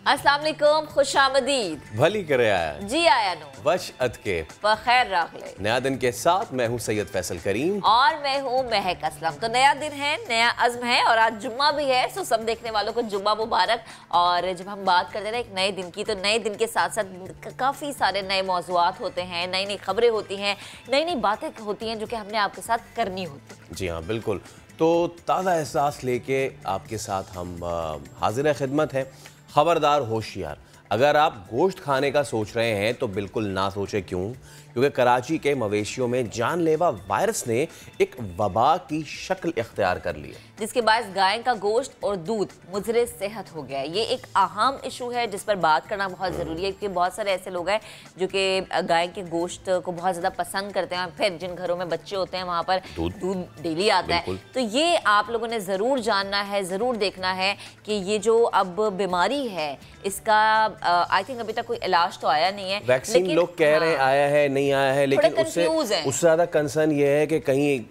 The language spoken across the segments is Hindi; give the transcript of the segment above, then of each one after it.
अस्सलाम वालेकुम, खुशामदीद। भली करे आया जी आया नो वश अद के बखैर राखले। नया दिन के साथ मैं हूँ सैयद फैसल करीम और मैं हूँ महक असलम। तो नया दिन है, नया अज़्म है और आज जुम्मा भी है। सो सब देखने वालों को जुम्मा मुबारक। और जब हम बात करते हैं ना एक नए दिन की, तो नए दिन के साथ साथ काफ़ी सारे नए मौज़ूआत होते हैं, नई नई खबरें होती हैं, नई नई बातें होती हैं जो कि हमने आपके साथ करनी होती हैं। जी हाँ बिल्कुल। तो ताज़ा एहसास लेके आपके साथ हम हाजिर खिदमत है। ख़बरदार होशियार, अगर आप गोश्त खाने का सोच रहे हैं तो बिल्कुल ना सोचें। क्योंकि कराची के मवेशियों में जानलेवा वायरस ने एक वबा की शक्ल इख्तियार कर ली है, जिसके बाद गाय का गोश्त और दूध मुज़र सेहत हो गया है। ये एक अहम इशू है जिस पर बात करना बहुत ज़रूरी है, क्योंकि बहुत सारे ऐसे लोग हैं जो कि गाय के गोश्त को बहुत ज़्यादा पसंद करते हैं। फिर जिन घरों में बच्चे होते हैं वहाँ पर दूध डेली आता है। तो ये आप लोगों ने ज़रूर जानना है, ज़रूर देखना है कि ये जो अब बीमारी है इसका आई थिंक अभी तक कोई इलाज तो आया नहीं है। वैक्सीन लोग कह रहे हैं आया है, नहीं आया है, लेकिन उससे ज़्यादा कंसर्न ये है कि कहीं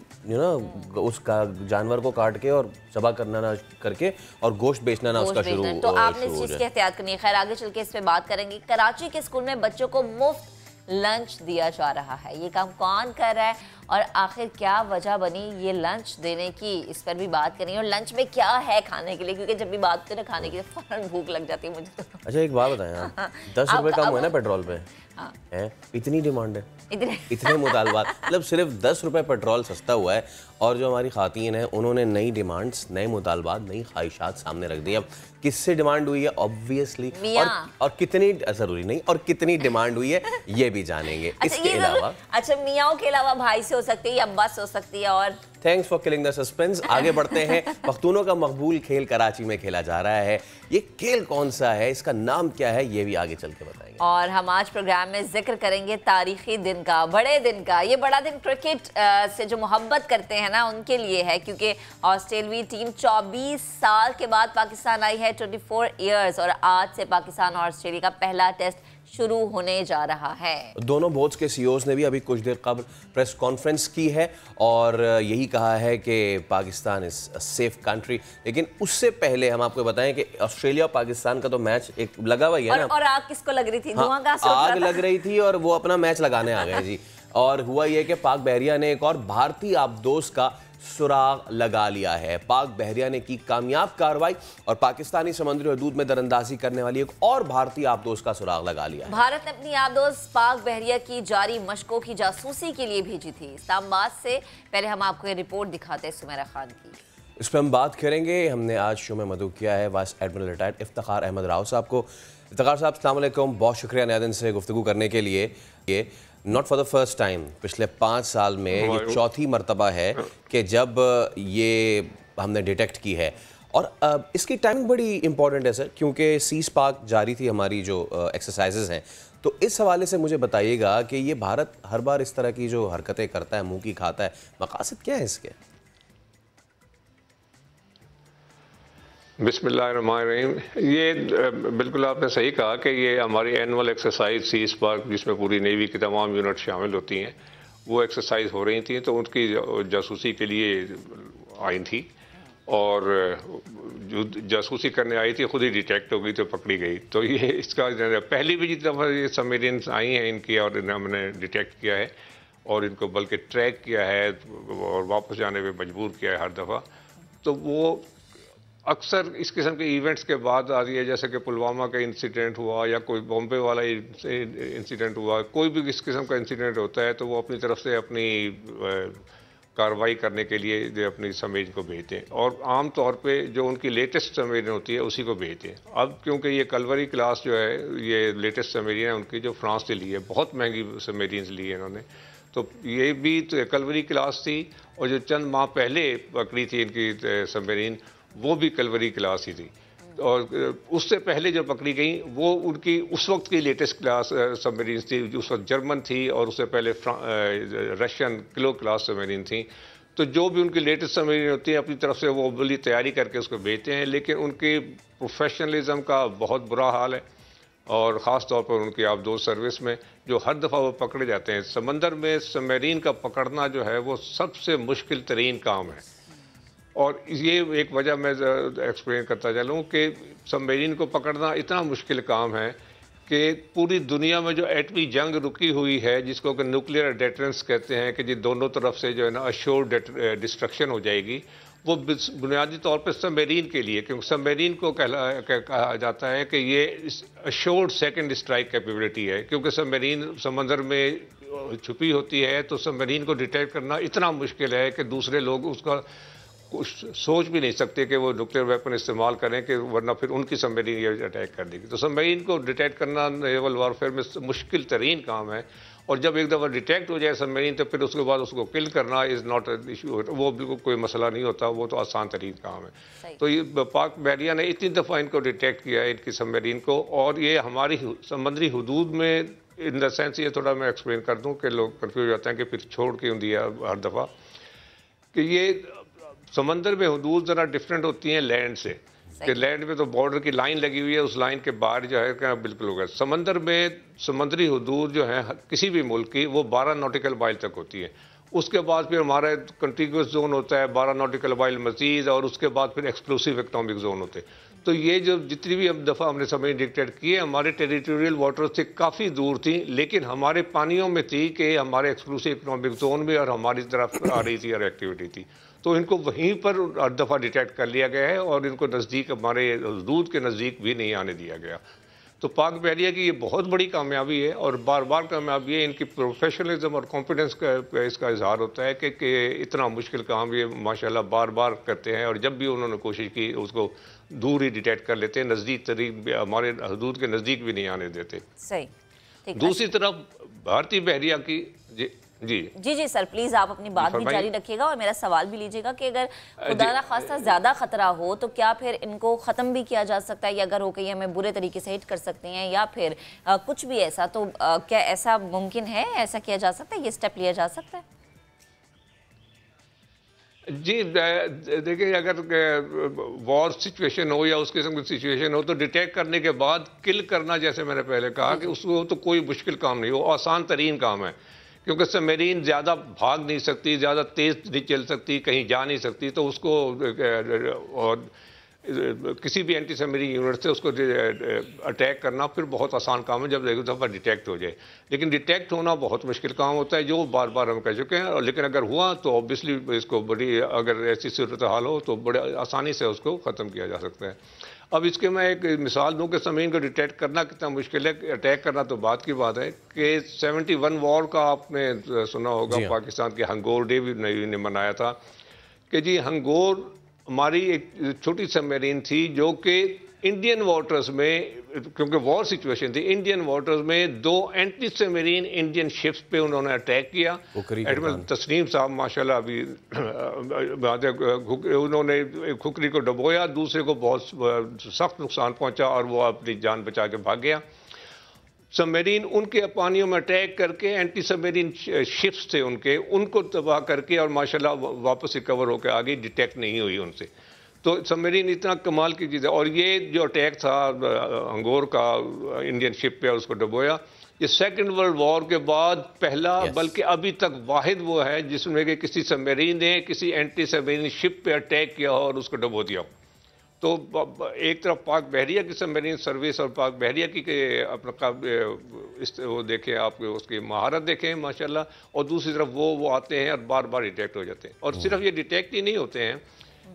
उसका जानवर को काट के और ज़बह करना ना करके और गोश्त बेचना ना उसका शुरू। तो आपने इस चीज़ की एहतियात करनी है। खैर आगे चल के इस पे बात करेंगे। कराची के स्कूल में बच्चों को मुफ्त लंच दिया जा रहा है। ये काम कौन कर रहा है और आखिर क्या वजह बनी ये लंच देने की, इस पर भी बात करेंगे। और लंच में क्या है खाने के लिए, क्योंकि जब भी बात होती है ना खाने की तो फौरन भूख लग जाती है मुझे तो। अच्छा एक बात बताएं आप, 10 रुपए कम हुए ना पेट्रोल पे, हाँ। है इतनी डिमांड है, इतने मुतालबात, मतलब सिर्फ 10 रुपए पेट्रोल सस्ता हुआ है और जो हमारी खातीन हैं उन्होंने नई डिमांड्स, नए मुतालबात, नई ख्वाहिशात सामने रख दी। अब किससे डिमांड हुई है ऑब्वियसली, और कितनी ज़रूरी नहीं और कितनी डिमांड हुई है ये भी जानेंगे। इसके अलावा अच्छा मियाओं के अलावा भाई से हो सकती है या अब्बा से हो सकती है। और thanks for killing the suspense. आगे बढ़ते हैं। पख्तूनों का मकबूल खेल कराची में खेला जा रहा है। ये खेल कौन सा है, इसका नाम क्या है, ये भी आगे चल के बताएंगे। और हम आज प्रोग्राम में जिक्र करेंगे तारीखी दिन का, बड़े दिन का। ये बड़ा दिन क्रिकेट से जो मोहब्बत करते हैं ना उनके लिए है, क्योंकि ऑस्ट्रेलियाई टीम 24 साल के बाद पाकिस्तान आई है, 24 ईयर्स। और आज से पाकिस्तान और ऑस्ट्रेलिया का पहला टेस्ट शुरू होने जा रहा है। दोनों बोर्ड्स के सीईओज ने भी अभी कुछ देर कबल प्रेस कॉन्फ्रेंस की है और यही कहा है कि Pakistan is a safe country. लेकिन उससे पहले हम आपको बताएं कि ऑस्ट्रेलिया और पाकिस्तान का तो मैच एक लगा हुआ ही है ना। और आग किसको लग रही थी? हाँ, आग लग रही थी और वो अपना मैच लगाने आ गए जी। और हुआ ये कि पाक बहरिया ने एक और भारतीय आबदोज का सुराग लगा लिया है। पाक बहरिया ने की कामयाब कार्रवाई और पाकिस्तानी समुद्री हदूद में दरअंदाजी करने वाली एक और भारतीय आबदोज का सुराग लगा लिया। भारत ने अपनी आबदोज पाक बहरिया की जारी मशकों की जासूसी के लिए भेजी थी इस्लामाबाद से। पहले हम आपको ये रिपोर्ट दिखाते हैं सुमेरा खान की। इस पर हम बात करेंगे। हमने आज शो में मदऊ किया है vice admiral retired Iftikhar Ahmed Rao साहब को। इफ्तिखार साहब अस्सलाम वालेकुम, बहुत शुक्रिया नया दिन से गुफ्तगू करने के लिए। ये not for the first time, पिछले 5 साल में ये चौथी मरतबा है कि जब ये हमने डिटेक्ट की है। और इसकी टाइमिंग बड़ी इंपॉर्टेंट है सर, क्योंकि सीज पाक जारी थी हमारी जो एक्सरसाइजेज हैं। तो इस हवाले से मुझे बताइएगा कि ये भारत हर बार इस तरह की जो हरकतें करता है, मुंह की खाता है, मकासद क्या है इसके? बिस्मिल्लाहिर्रहमानिर्रहीम। ये बिल्कुल आपने सही कहा कि ये हमारी एनुअल एक्सरसाइज सीज पार्क, जिसमें पूरी नेवी की तमाम यूनिट शामिल होती हैं, वो एक्सरसाइज हो रही थी। तो उनकी जासूसी के लिए आई थी और जो जासूसी करने आई थी खुद ही डिटेक्ट हो गई तो पकड़ी गई। तो ये इसका पहली भी जितनी दफ़ा ये सबमरीन्स आई हैं इनकी और हमने डिटेक्ट किया है और इनको बल्कि ट्रैक किया है और वापस जाने पे मजबूर किया है हर दफ़ा। तो वो अक्सर इस किस्म के इवेंट्स के बाद आ रही है, जैसे कि पुलवामा का इंसिडेंट हुआ या कोई बॉम्बे वाला इंसिडेंट हुआ, कोई भी इस किस्म का इंसिडेंट होता है तो वो अपनी तरफ से अपनी कार्रवाई करने के लिए जो अपनी सबमरीन को भेजते हैं और आम तौर पे जो उनकी लेटेस्ट सबमरीन होती है उसी को भेजते हैं। अब क्योंकि ये कलवरी क्लास जो है, ये लेटेस्ट सबमरीन है उनकी, जो फ्रांस से ली है, बहुत महंगी सबमरीन ली है इन्होंने। तो ये भी तो कलवरी क्लास थी और जो चंद माह पहले पकड़ी थी इनकी सबमरीन वो भी कलवरी क्लास ही थी। और उससे पहले जो पकड़ी गई वो उनकी उस वक्त की लेटेस्ट क्लास सबमरीन थी, जो उस वक्त जर्मन थी और उससे पहले रशियन किलो क्लास सबमरीन थी। तो जो भी उनकी लेटेस्ट सबमरीन होती है अपनी तरफ से वो बड़ी तैयारी करके उसको भेजते हैं, लेकिन उनके प्रोफेशनलिज्म का बहुत बुरा हाल है और ख़ास तौर पर उनकी आबदोज सर्विस में जो हर दफ़ा वो पकड़े जाते हैं। समंदर में सबमरीन का पकड़ना जो है वो सबसे मुश्किल तरीन काम है और ये एक वजह मैं एक्सप्लेन करता चलूँ कि सबमरीन को पकड़ना इतना मुश्किल काम है कि पूरी दुनिया में जो एटमी जंग रुकी हुई है, जिसको कि न्यूक्लियर डेटरेंस कहते हैं, कि जी दोनों तरफ से जो है ना अश्योर्ड डिस्ट्रक्शन हो जाएगी, वो बुनियादी तौर पर सबमरीन के लिए, क्योंकि सबमरीन को कहा जाता है कि ये अश्योर्ड सेकंड स्ट्राइक कैपेबिलिटी है, क्योंकि सबमरीन समंदर में छुपी होती है, तो सबमरीन को डिटेक्ट करना इतना मुश्किल है कि दूसरे लोग उसका सोच भी नहीं सकते कि वो न्यूक्लियर वेपन इस्तेमाल करें, कि वरना फिर उनकी सबमरीन ये अटैक कर देगी। तो सबमरीन को डिटेक्ट करना नेवल वारफेयर में मुश्किल तरीन काम है, और जब एक दफ़ा डिटेक्ट हो जाए सबमरीन तो फिर उसके बाद उसको किल करना इज़ नॉट एन इशू, वो बिल्कुल कोई मसला नहीं होता, वो तो आसान तरीन काम है। तो ये पाक बहरिया ने इतनी दफ़ा इनको डिटेक्ट किया है, इनकी सबमरीन को, और ये हमारी समुद्री हदूद में, इन द सेंस ये थोड़ा मैं एक्सप्लेन कर दूँ कि लोग कन्फ्यूज होते हैं कि फिर छोड़ क्यों दिया हर दफ़ा, कि ये समंदर में हदूद ज़रा डिफरेंट होती हैं लैंड से, कि लैंड में तो बॉर्डर की लाइन लगी हुई है, उस लाइन के बाहर जो है क्या बिल्कुल होगा। समंदर में समुद्री हदूद जो है किसी भी मुल्क की, वो 12 नॉटिकल माइल तक होती है। उसके बाद फिर हमारा कंटिग्यूस जोन होता है 12 नॉटिकल माइल मजीद, और उसके बाद फिर एक्सक्लूसिव इकोनॉमिक जोन होते हैं। तो ये जो जितनी भी अब दफ़ा हमने सबमरीन डिटेक्ट किए, हमारे टेरिटोरियल वाटर से काफ़ी दूर थी, लेकिन हमारे पानियों में थी कि हमारे एक्सक्लूसिव इकोनॉमिक जोन में, और हमारी तरफ आ रही थी और एक्टिविटी थी, तो इनको वहीं पर हर दफ़ा डिटेक्ट कर लिया गया है, और इनको नज़दीक, हमारे हदूद के नज़दीक भी नहीं आने दिया गया। तो पाक बहरिया की ये बहुत बड़ी कामयाबी है, और बार बार कामयाबी है, इनकी प्रोफेशनलिज्म और कॉन्फिडेंस का इसका इजहार होता है कि इतना मुश्किल काम ये माशाल्लाह बार बार करते हैं, और जब भी उन्होंने कोशिश की उसको दूर ही डिटेक्ट कर लेते हैं, नज़दीक तरीक हमारे हदूद के नज़दीक भी नहीं आने देते। सही। दूसरी तरफ भारतीय बहरिया की जी जी जी जी सर, प्लीज आप अपनी बात भी जारी रखिएगा, और मेरा सवाल भी लीजिएगा कि अगर खुदा ना खास्ता ज्यादा खतरा हो तो क्या फिर इनको खत्म भी किया जा सकता है, या अगर हो गई हमें बुरे तरीके से हिट कर सकते हैं, या फिर कुछ भी ऐसा, तो क्या ऐसा मुमकिन है, ऐसा किया जा सकता है, ये स्टेप लिया जा सकता है? जी देखिए, अगर वॉर सिचुएशन हो या उस किस्म की सिचुएशन हो, तो डिटेक्ट करने के बाद किल करना, जैसे मैंने पहले कहा, कि उसको तो कोई मुश्किल काम नहीं हो, आसान तरीन काम है, क्योंकि सबमरीन ज़्यादा भाग नहीं सकती, ज़्यादा तेज़ नहीं चल सकती, कहीं जा नहीं सकती, तो उसको और किसी भी एंटी सबमरीन यूनिट से उसको अटैक करना फिर बहुत आसान काम है जब एक दफ़ा डिटेक्ट हो जाए। लेकिन डिटेक्ट होना बहुत मुश्किल काम होता है, जो बार बार हम कह चुके हैं। लेकिन अगर हुआ तो ऑब्वियसली इसको बड़ी, अगर ऐसी सूरत हाल हो तो बड़े आसानी से उसको ख़त्म किया जा सकता है। अब इसके मैं एक मिसाल दूं कि सबमरीन को डिटेक्ट करना कितना मुश्किल है, अटैक करना तो बात की बात है। कि 71 वॉर का आपने सुना होगा, पाकिस्तान के हंगोर डे भी ने मनाया था, कि जी हंगोर हमारी एक छोटी सबमरीन थी जो कि इंडियन वाटर्स में, क्योंकि वॉर सिचुएशन थी, इंडियन वाटर्स में 2 एंटी सबमरीन इंडियन शिप्स पे उन्होंने अटैक किया। एडमिरल तस्नीम साहब माशाल्लाह अभी उन्होंने खुकरी को डुबोया, दूसरे को बहुत सख्त नुकसान पहुंचा और वो अपनी जान बचा के भाग गया। सबमरीन उनके पानियों में अटैक करके, एंटी सबमरीन शिप्स थे उनको तबाह करके, और माशाल्लाह वापस रिकवर होकर आ गई, डिटेक्ट नहीं हुई उनसे। तो सबमरीन इतना कमाल की चीज़ है। और ये जो अटैक था हंगोर का इंडियन शिप पे, उसको डुबोया, ये सेकेंड वर्ल्ड वॉर के बाद पहला बल्कि अभी तक वाहिद वो है जिसमें कि किसी सबमरीन ने किसी एंटी सबमरीन शिप पे अटैक किया हो और उसको डुबो दिया हो। तो एक तरफ पाक बहरिया की सबमरीन सर्विस और पाक बहरिया की अपना वो देखें आप, उसकी महारत देखें माशाल्लाह, और दूसरी तरफ वो आते हैं और बार बार डिटेक्ट हो जाते हैं। और सिर्फ ये डिटेक्ट ही नहीं होते हैं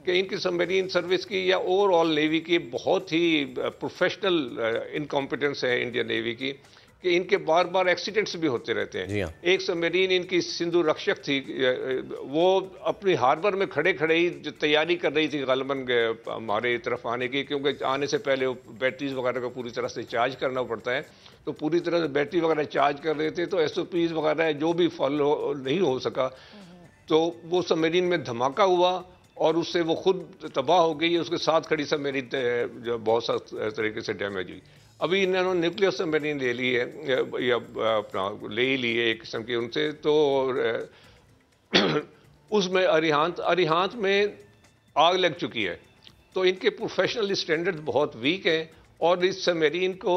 कि इनकी सबमरीन सर्विस की या ओवरऑल नेवी की बहुत ही प्रोफेशनल इनकॉम्पिटेंस है इंडियन नेवी की, कि इनके बार बार एक्सीडेंट्स भी होते रहते हैं। एक सबमरीन इनकी सिंधु रक्षक थी, वो अपनी हार्बर में खड़े खड़े ही तैयारी कर रही थी गालिबन हमारे तरफ आने की, क्योंकि आने से पहले बैटरीज वगैरह को पूरी तरह से चार्ज करना पड़ता है। तो पूरी तरह से बैटरी वगैरह चार्ज कर रहे थे, तो SOPs वगैरह जो भी फॉलो नहीं हो सका, तो वो सबमरीन में धमाका हुआ और उससे वो खुद तबाह हो गई, उसके साथ खड़ी सबमरीन जो बहुत सा तरीके से डैमेज हुई। अभी इन्होंने न्यूक्लियर सबमरीन ले ली है, या अपना ले ही ली है एक किस्म की उनसे, तो उसमें अरिहांत में आग लग चुकी है। तो इनके प्रोफेशनल स्टैंडर्ड बहुत वीक है। और इस सबमरीन को,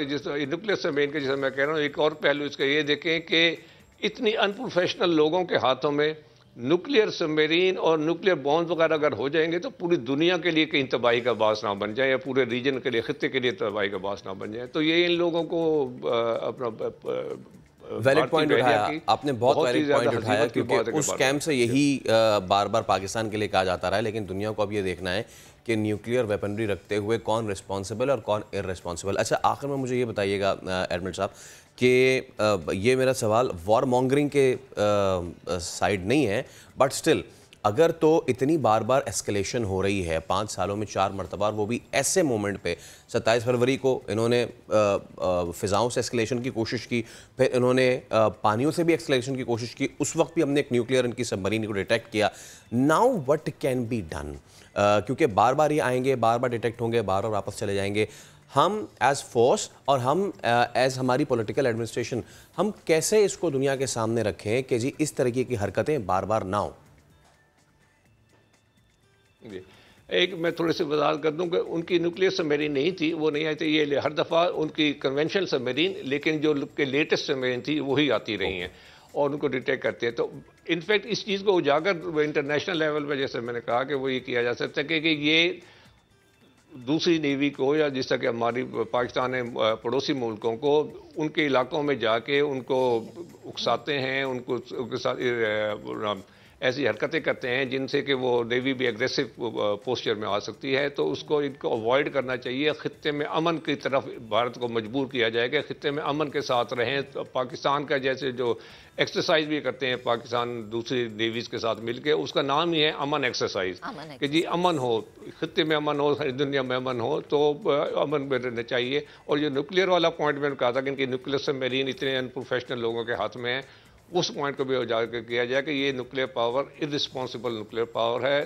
जिस न्यूक्लियर सबमरीन के जैसे मैं कह रहा हूँ, एक और पहलू इसका ये देखें कि इतनी अनप्रोफेशनल लोगों के हाथों में न्यूक्लियर सबमरीन और न्यूक्लियर बॉम्ब वगैरह अगर हो जाएंगे तो पूरी दुनिया के लिए कहीं तबाही का बास ना बन जाए या पूरे रीजन के लिए, खित्ते के लिए तबाही का बास ना बन जाए। तो ये इन लोगों को अपना वैलिड पॉइंट उठाया आपने, बहुत वैलिड पॉइंट उठाया, क्योंकि उस कैंप से यही बार बार पाकिस्तान के लिए कहा जाता रहा है, लेकिन दुनिया को अब ये देखना है कि न्यूक्लियर वेपनरी रखते हुए कौन रिस्पॉन्सिबल और कौन इररिस्पॉन्सिबल। अच्छा, आखिर में मुझे ये बताइएगा एडमिरल साहब कि ये मेरा सवाल वॉर मॉन्गरिंग के साइड नहीं है, बट स्टिल अगर तो इतनी बार बार एस्केलेशन हो रही है 5 सालों में 4 मरतबा, वो भी ऐसे मोमेंट पे 27 फरवरी को इन्होंने फ़िज़ाओं से एस्केलेशन की कोशिश की, फिर इन्होंने पानियों से भी एस्केलेशन की कोशिश की, उस वक्त भी हमने एक न्यूक्लियर इनकी सबमरीन को डिटेक्ट किया। Now what can be done, क्योंकि बार बार ये आएंगे, बार बार डिटेक्ट होंगे, बार बार वापस चले जाएंगे। हम एज़ फोर्स और हम एज़ हमारी पॉलिटिकल एडमिनिस्ट्रेशन, हम कैसे इसको दुनिया के सामने रखें कि जी इस तरीके की हरकतें बार बार ना हो। एक मैं थोड़ी सी वजाहत कर दूं कि उनकी न्यूक्लियर सबमरीन नहीं थी, वो नहीं आई थी, ये हर दफ़ा उनकी कन्वेंशनल सबमरीन, लेकिन जो के लेटेस्ट सबमरीन थी वही आती रही हैं और उनको डिटेक्ट करते हैं। तो इनफैक्ट इस चीज़ को उजागर इंटरनेशनल लेवल पर, जैसे मैंने कहा, कि वो ये किया जा सकता है कि ये दूसरी नेवी को, या जिस तरह कि हमारी पाकिस्तान ने पड़ोसी मुल्कों को उनके इलाकों में जाके उनको उकसाते हैं, उनको उनके साथ ऐसी हरकतें करते हैं जिनसे कि वो नेवी भी एग्रेसिव पोस्चर में आ सकती है। तो उसको इनको अवॉइड करना चाहिए। खित्ते में अमन की तरफ भारत को मजबूर किया जाएगा, खित्ते में अमन के साथ रहें। तो पाकिस्तान का जैसे जो एक्सरसाइज भी करते हैं पाकिस्तान दूसरी नेवीज़ के साथ मिलकर, उसका नाम ही है अमन एक्सरसाइज, कि जी अमन हो, खित्ते में अमन हो, दुनिया में अमन हो, तो अमन में रहना चाहिए। और जो न्यूक्लियर वाला पॉइंट मैंने कहा था कि इनकी न्यूक्लियर सबमरीन इतने अनप्रोफेशनल लोगों के हाथ में है, उस पॉइंट को भी उजागर किया जाए कि ये nuclear power irresponsible nuclear power है,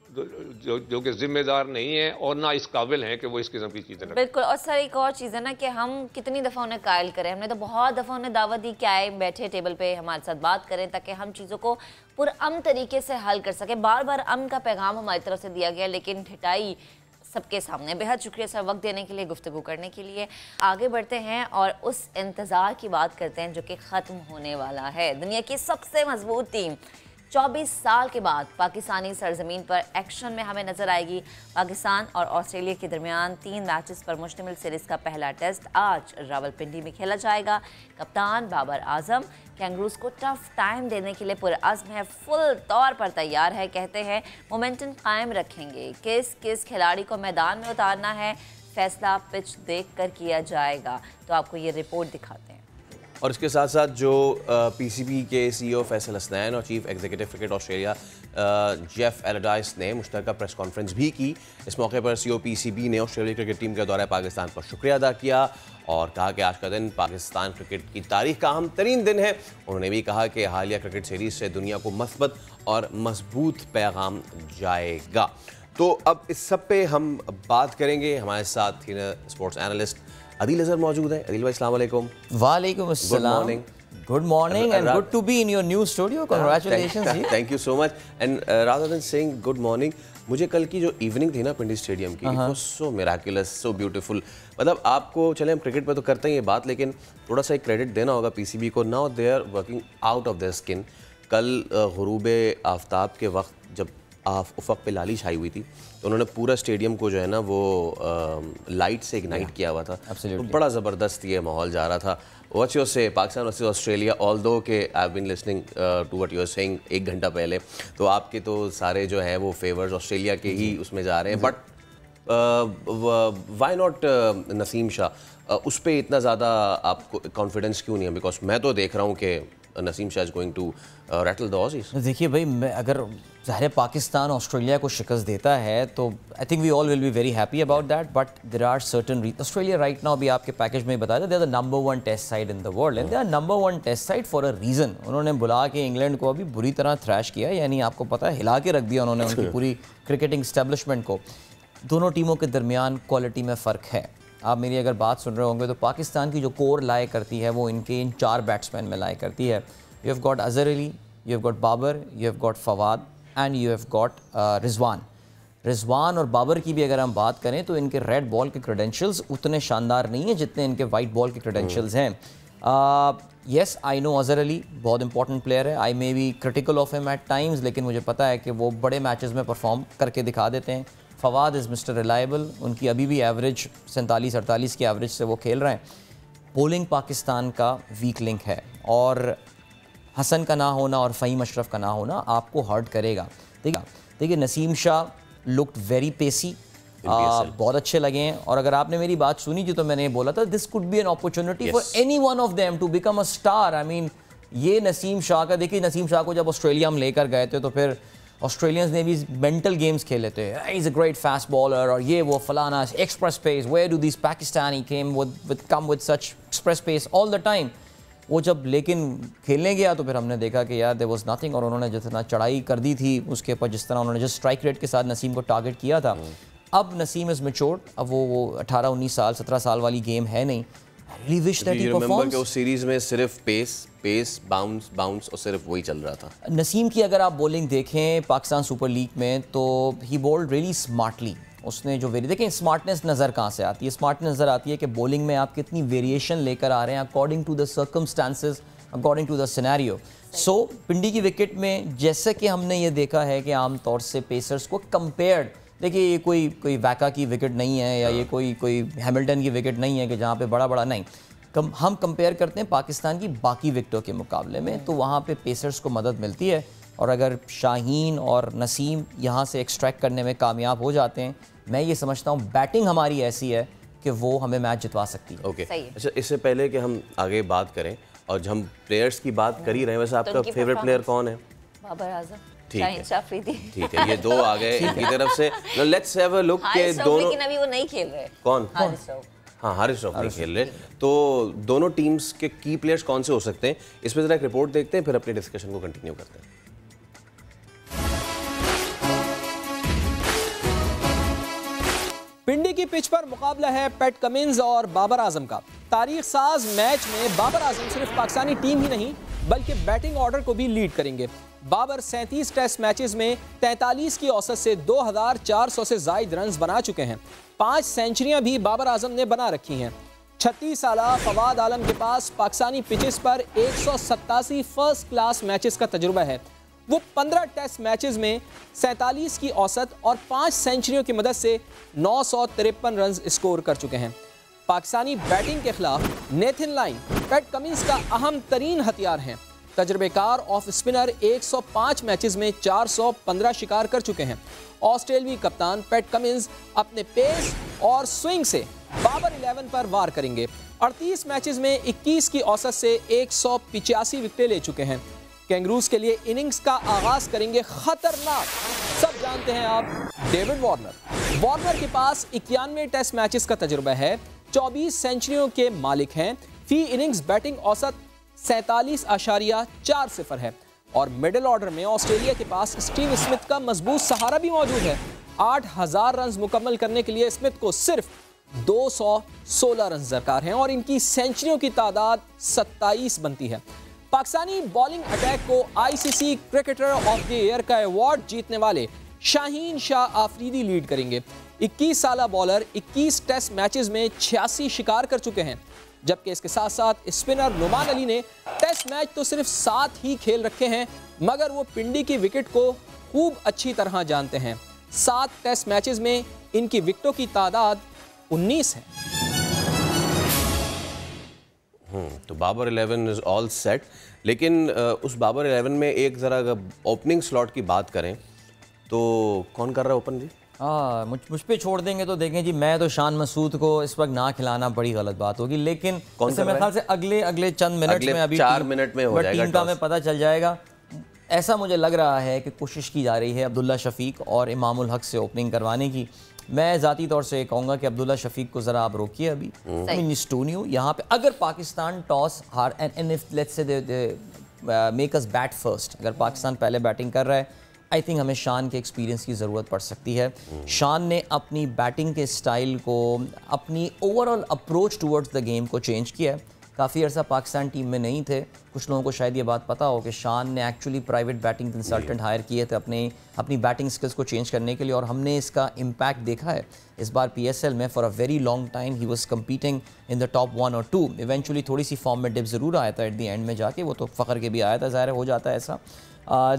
जो कि जिम्मेदार नहीं है और ना इस काबिल हैं कि वो इस किस्म की चीज़ें। बिल्कुल। और सर एक और चीज़ है ना कि हम कितनी दफ़ा उन्हें कायल करें, हमने तो बहुत दफ़ा उन्हें दावत दी कि आए बैठे टेबल पे हमारे साथ बात करें ताकि हम चीज़ों को पुरअमन तरीके से हल कर सकें। बार बार अमन का पैगाम हमारी तरफ से दिया गया, लेकिन ढिठाई सबके सामने। बेहद शुक्रिया सर वक्त देने के लिए, गुफ्तगू करने के लिए। आगे बढ़ते हैं और उस इंतज़ार की बात करते हैं जो कि ख़त्म होने वाला है। दुनिया की सबसे मजबूत टीम 24 साल के बाद पाकिस्तानी सरजमीन पर एक्शन में हमें नजर आएगी। पाकिस्तान और ऑस्ट्रेलिया के दरमियान 3 मैचेस पर मुश्तमिल सीरीज़ का पहला टेस्ट आज रावलपिंडी में खेला जाएगा। कप्तान बाबर आजम कैंगरूज को टफ टाइम देने के लिए पुरअज़्म है, फुल तौर पर तैयार है। कहते हैं मोमेंटम कायम रखेंगे। किस किस खिलाड़ी को मैदान में उतारना है, फैसला पिच देख कर किया जाएगा। तो आपको ये रिपोर्ट दिखाते हैं। और इसके साथ साथ जो पीसीबी के सीईओ फैसल हसनैन और chief executive Cricket Australia Jeff एलडाइस ने मुश्तरका प्रेस कॉन्फ्रेंस भी की। इस मौके पर सीईओ पीसीबी ने ऑस्ट्रेलिया क्रिकेट टीम के दौरे पाकिस्तान पर शुक्रिया अदा किया और कहा कि आज का दिन पाकिस्तान क्रिकेट की तारीख का अहम तरीन दिन है। उन्होंने भी कहा कि हालिया क्रिकेट सीरीज से दुनिया को मस्बत और मजबूत पैगाम जाएगा। तो अब इस सब पे हम बात करेंगे। हमारे साथ स्पोर्ट्स एनालिस्ट अदील अजहर मौजूद है। अदील भाई अस्सलाम वालेकुम। वालेकुम अस्सलाम। Good morning and good to be in your new studio. Congratulations ji. Thank you so much. And rather than saying good morning, मुझे कल की जो इवनिंग थी ना पिंडी स्टेडियम की, it was so miraculous, so beautiful। मतलब आपको, चले हम क्रिकेट पे तो करते हैं ये बात, लेकिन थोड़ा सा एक क्रेडिट देना होगा पीसीबी को। Now they are working out of their skin. कल गुरूब आफ्ताब के वक्त जब उफ़क़ पे लाली छाई हुई थी तो उन्होंने पूरा स्टेडियम को जो है ना वो लाइट से इग्नाइट किया हुआ था। तो बड़ा ज़बरदस्त ये माहौल जा रहा था। व्हाट्स योर से पाकिस्तान वर्सेस ऑस्ट्रेलिया, ऑल्दो के I have been listening to what you are saying 1 घंटा पहले, तो आपके तो सारे जो है वो फेवर्स ऑस्ट्रेलिया के ही उसमें जा रहे हैं, but why not Naseem Shah, उस पर इतना ज़्यादा आपको कॉन्फिडेंस क्यों नहीं है? बिकॉज मैं तो देख रहा हूँ कि Naseem Shah is going to rattle the Aussies. देखिए भाई, मैं अगर ज़ाहिर पाकिस्तान ऑस्ट्रेलिया को शिकस्त देता है तो I think we all will be very happy about that, but there are certain Australia right now, भी आपके पैकेज में बताया था, they are the number 1 test side in the world and they are number 1 test side for a reason. उन्होंने बुला के इंग्लैंड को अभी बुरी तरह थ्रैश किया, यानी आपको पता है हिला के रख दिया उन्होंने उनकी पूरी क्रिकेटिंग एस्टेब्लिशमेंट को। दोनों टीमों के दरमियान क्वालिटी में फ़र्क है। आप मेरी अगर बात सुन रहे होंगे तो पाकिस्तान की जो कोर लाए करती है वो इनके इन 4 बैट्समैन में लाए करती है। You have got Azhar Ali, you have got Babar, you have got Fawad and you have got Rizwan और बाबर की भी अगर हम बात करें तो इनके रेड बॉल के क्रेडेंशियल्स उतने शानदार नहीं हैं जितने इनके वाइट बॉल के क्रेडेंशियल्स हैं। Yes I know Azhar Ali बहुत इंपॉर्टेंट प्लेयर है, I may be critical of him at times, लेकिन मुझे पता है कि वो बड़े मैचेस में परफॉर्म करके दिखा देते हैं। फवाद इज़ मिस्टर रिलायबल, उनकी अभी भी एवरेज 47-48 की एवरेज से वो खेल रहे हैं। बॉलिंग पाकिस्तान का वीक लिंक है और हसन का ना होना और फ़हीम अशरफ का ना होना आपको हर्ट करेगा। देखिए नसीम शाह लुक्ड वेरी पेसी, बहुत अच्छे लगे हैं। और अगर आपने मेरी बात सुनी थी तो मैंने ये बोला था this could be an opportunity for any one of them to become a star. I mean ये नसीम शाह का, देखिए नसीम शाह को जब ऑस्ट्रेलिया हम लेकर गए थे तो फिर ऑस्ट्रेलियंस ने भी मेंटल गेम्स खेले थे, is a great fast bowler और ये वो फलाना express pace, where do this Pakistani come with such express pace all the time. वो जब लेकिन खेलने गया तो फिर हमने देखा कि यार देयर वाज नथिंग, और उन्होंने जितना चढ़ाई कर दी थी उसके ऊपर, जिस तरह उन्होंने जिस स्ट्राइक रेट के साथ नसीम को टारगेट किया था। अब नसीम इज़ मैच्योर्ड, अब वो 18-19 साल 17 साल वाली गेम है नहीं। I really wish that he performs. उस सीरीज में सिर्फ पेस बाउंस और सिर्फ वही चल रहा था। नसीम की अगर आप बॉलिंग देखें पाकिस्तान सुपर लीग में तो ही बॉल्ड रियली स्मार्टली। उसने जो देखें स्मार्टनेस नज़र कहाँ से आती है? स्मार्टनेस नज़र आती है कि बॉलिंग में आप कितनी वेरिएशन लेकर आ रहे हैं according to the circumstances, according to the scenario. So Pindi की विकेट में जैसे कि हमने ये देखा है कि आमतौर से पेसर्स को कंपेयर्ड, देखिए ये कोई वैका की विकेट नहीं है या ये कोई हैमिल्टन की विकेट नहीं है कि जहाँ पे बड़ा नहीं, हम कंपेयर करते हैं पाकिस्तान की बाकी विकेटों के मुकाबले में, तो वहाँ पे पेसर्स को मदद मिलती है। और अगर शाहीन और नसीम यहाँ से एक्सट्रैक्ट करने में कामयाब हो जाते हैं, मैं ये समझता हूँ बैटिंग हमारी ऐसी है कि वो हमें मैच जितवा सकती है। ओके अच्छा, इससे पहले कि हम आगे बात करें और हम प्लेयर्स की बात कर ही रहे हैं, वैसे आपका फेवरेट प्लेयर कौन है? बाबर आजम, ठीक है, ठीक है, ये दो आ गए इनकी तरफ से। लेट्स हैव अ लुक के दोनों, लेकिन अभी वो नहीं खेल रहे। कौन? हाँ, हारिस रऊफ नहीं खेल रहे। तो दोनों टीम्स के की प्लेयर्स कौन से हो सकते हैं, इस पर जरा एक रिपोर्ट देखते हैं, फिर अपने डिस्कशन को कंटिन्यू करते हैं। पिंडी की पिच पर मुकाबला है पैट कमिंस और बाबर आजम का। तारीख साज मैच में बाबर आजम सिर्फ पाकिस्तानी टीम ही नहीं बल्कि बैटिंग ऑर्डर को भी लीड करेंगे। बाबर 37 टेस्ट मैचेस में 43 की औसत से 2400 से जायद रन्स बना चुके हैं। 5 सेंचुरियां भी बाबर आजम ने बना रखी हैं। 36 साला फवाद आलम के पास पाकिस्तानी पिचेस पर 187 फर्स्ट क्लास मैचेस का तजुर्बा है। वो 15 टेस्ट मैचेस में 47 की औसत और 5 सेंचुरियों की मदद से 953 रन स्कोर कर चुके हैं। पाकिस्तानी बैटिंग के खिलाफ नेथन लाइन पैट कमिंस का अहम तरीन हथियार हैं। तजर्बेकार ऑफ स्पिनर 105 मैचेस में 415 शिकार कर चुके हैं। ऑस्ट्रेलियाई कप्तान पैट कमिंस अपने पेस और स्विंग से बाबर 11 पर वार करेंगे। 38 मैचेस में 21 की औसत से 185 विकेटें ले चुके हैं। कैंगरूज के लिए इनिंग्स का आगाज करेंगे खतरनाक, सब जानते हैं आप, डेविड वार्नर। वार्नर के पास 91 टेस्ट मैचेस का तजुर्बा है, 24 सेंचुरियों के मालिक हैं। फी इनिंग्स बैटिंग औसत 47.40 है। और मिडिल ऑर्डर में ऑस्ट्रेलिया के पास स्टीव स्मिथ का मजबूत सहारा भी मौजूद है। 8000 रन मुकम्मल करने के लिए स्मिथ को सिर्फ 216 रन दरकार हैं और इनकी सेंचुरियों की तादाद 27 बनती है। पाकिस्तानी बॉलिंग अटैक को ICC cricketer of the year का अवार्ड जीतने वाले शाहीन शाह आफरीदी लीड करेंगे। 21 साला बॉलर 21 टेस्ट मैचेस में 86 शिकार कर चुके हैं, जबकि इसके साथ साथ स्पिनर नुमान अली ने टेस्ट मैच तो सिर्फ 7 ही खेल रखे हैं, मगर वो पिंडी की विकेट को खूब अच्छी तरह जानते हैं। 7 टेस्ट मैचेस में इनकी विकेटों की तादाद 19 है। तो बाबर 11 इज ऑल सेट, लेकिन उस बाबर 11 में एक ज़रा अगर ओपनिंग स्लॉट की बात करें तो कौन कर रहा है ओपन जी? हाँ, मुझ पे छोड़ देंगे तो देखें जी, मैं तो शान मसूद को इस वक्त ना खिलाना बड़ी गलत बात होगी, लेकिन मेरे ख्याल से अगले चंद मिनट में, अभी 4 मिनट में हो जाएगा, टीम का हमें पता चल जाएगा। ऐसा मुझे लग रहा है कि कोशिश की जा रही है अब्दुल्ला शफीक और इमामुल हक से ओपनिंग करवाने की। मैं ज़ाती तौर से कहूँगा कि अब्दुल्ला शफीक को ज़रा आप रोकिए अभी। यहाँ पे अगर पाकिस्तान टॉस हार and if let's say make us bat first, अगर पाकिस्तान पहले बैटिंग कर रहा है, आई थिंक हमें शान के एक्सपीरियंस की ज़रूरत पड़ सकती है। शान ने अपनी बैटिंग के स्टाइल को, अपनी overall approach towards the game को चेंज किया है। काफ़ी अर्सा पाकिस्तान टीम में नहीं थे। कुछ लोगों को शायद ये बात पता हो कि शान ने actually private batting consultant hire किए थे अपनी बैटिंग स्किल्स को चेंज करने के लिए, और हमने इसका इम्पैक्ट देखा है इस बार PSL में। For a very long time he was competing in the top 1 और 2। इवेंचुअली थोड़ी सी फॉर्म में डिप ज़रूर आया था एट दी एंड में जाके, वो तो फ़ख्र के भी आया था, ज़ाहिर हो जाता है ऐसा।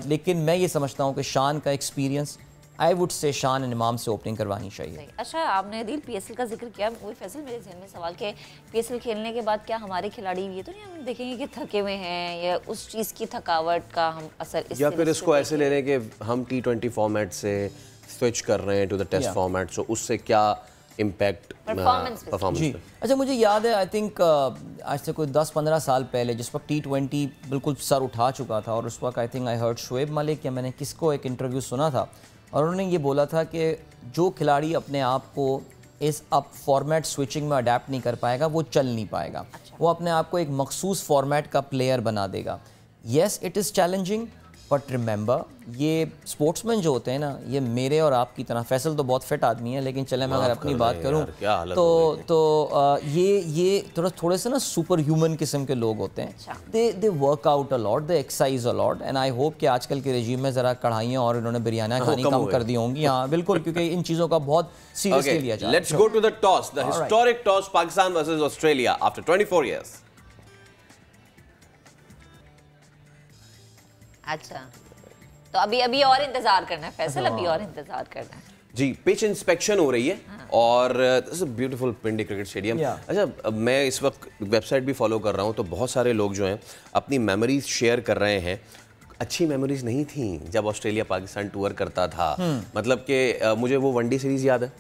लेकिन मैं ये समझता हूँ कि शान का एक्सपीरियंस, आई वुड से शान एंड इमाम से ओपनिंग करवानी चाहिए। अच्छा, आपने दिल PSL का जिक्र किया, वही फैसल मेरे जहन में सवाल कि PSL खेलने के बाद क्या हमारे खिलाड़ी ये तो नहीं हम देखेंगे कि थके हुए हैं, या उस चीज़ की थकावट का हम असर इस या फिर इसको ऐसे ले लें कि हम T20 फॉर्मेट से स्विच कर रहे हैं टू द टेस्ट फॉर्मेट, सो उससे क्या इम्पैक्ट परफॉर्मेंस जी। अच्छा, मुझे याद है आई थिंक आज से कोई 10-15 साल पहले जिस वक्त T20 बिल्कुल सर उठा चुका था, और उस वक्त I think I heard Shoaib Malik या मैंने किसको एक इंटरव्यू सुना था, और उन्होंने ये बोला था कि जो खिलाड़ी अपने आप को इस अब फॉर्मेट स्विचिंग में अडेप्ट नहीं कर पाएगा वो चल नहीं पाएगा। वो अपने आप को एक मखसूस फॉर्मेट का प्लेयर बना देगा। Yes, it is challenging, but remember ये स्पोर्ट्समैन जो होते हैं ना, ये मेरे और आपकी तरह, फैसल तो बहुत फिट आदमी है, लेकिन चले मैं अगर अपनी बात करूं तो ये थोड़े से ना सुपर ह्यूमन किस्म के लोग होते हैं। They work out a lot, they exercise a lot, and I hope कि आजकल के रेजिम में ज़रा कढ़ाइयाँ और इन्होंने बिरयानियाँ खानी कम कर दी होंगी। हाँ बिल्कुल, क्योंकि इन चीज़ों का बहुत सीरियसली लिया जाए। Let's go to the toss, the historic toss, Pakistan versus Australia after 24 years. अच्छा, तो अभी और इंतजार करना है फैसल, अभी और इंतजार करना है जी। पिच इंस्पेक्शन हो रही है और ब्यूटीफुल पिंडी क्रिकेट स्टेडियम। अच्छा, मैं इस वक्त वेबसाइट भी फॉलो कर रहा हूँ, तो बहुत सारे लोग जो हैं अपनी मेमोरीज शेयर कर रहे हैं। अच्छी मेमोरीज नहीं थी जब ऑस्ट्रेलिया पाकिस्तान टूर करता था। मतलब कि मुझे वो वनडे सीरीज याद है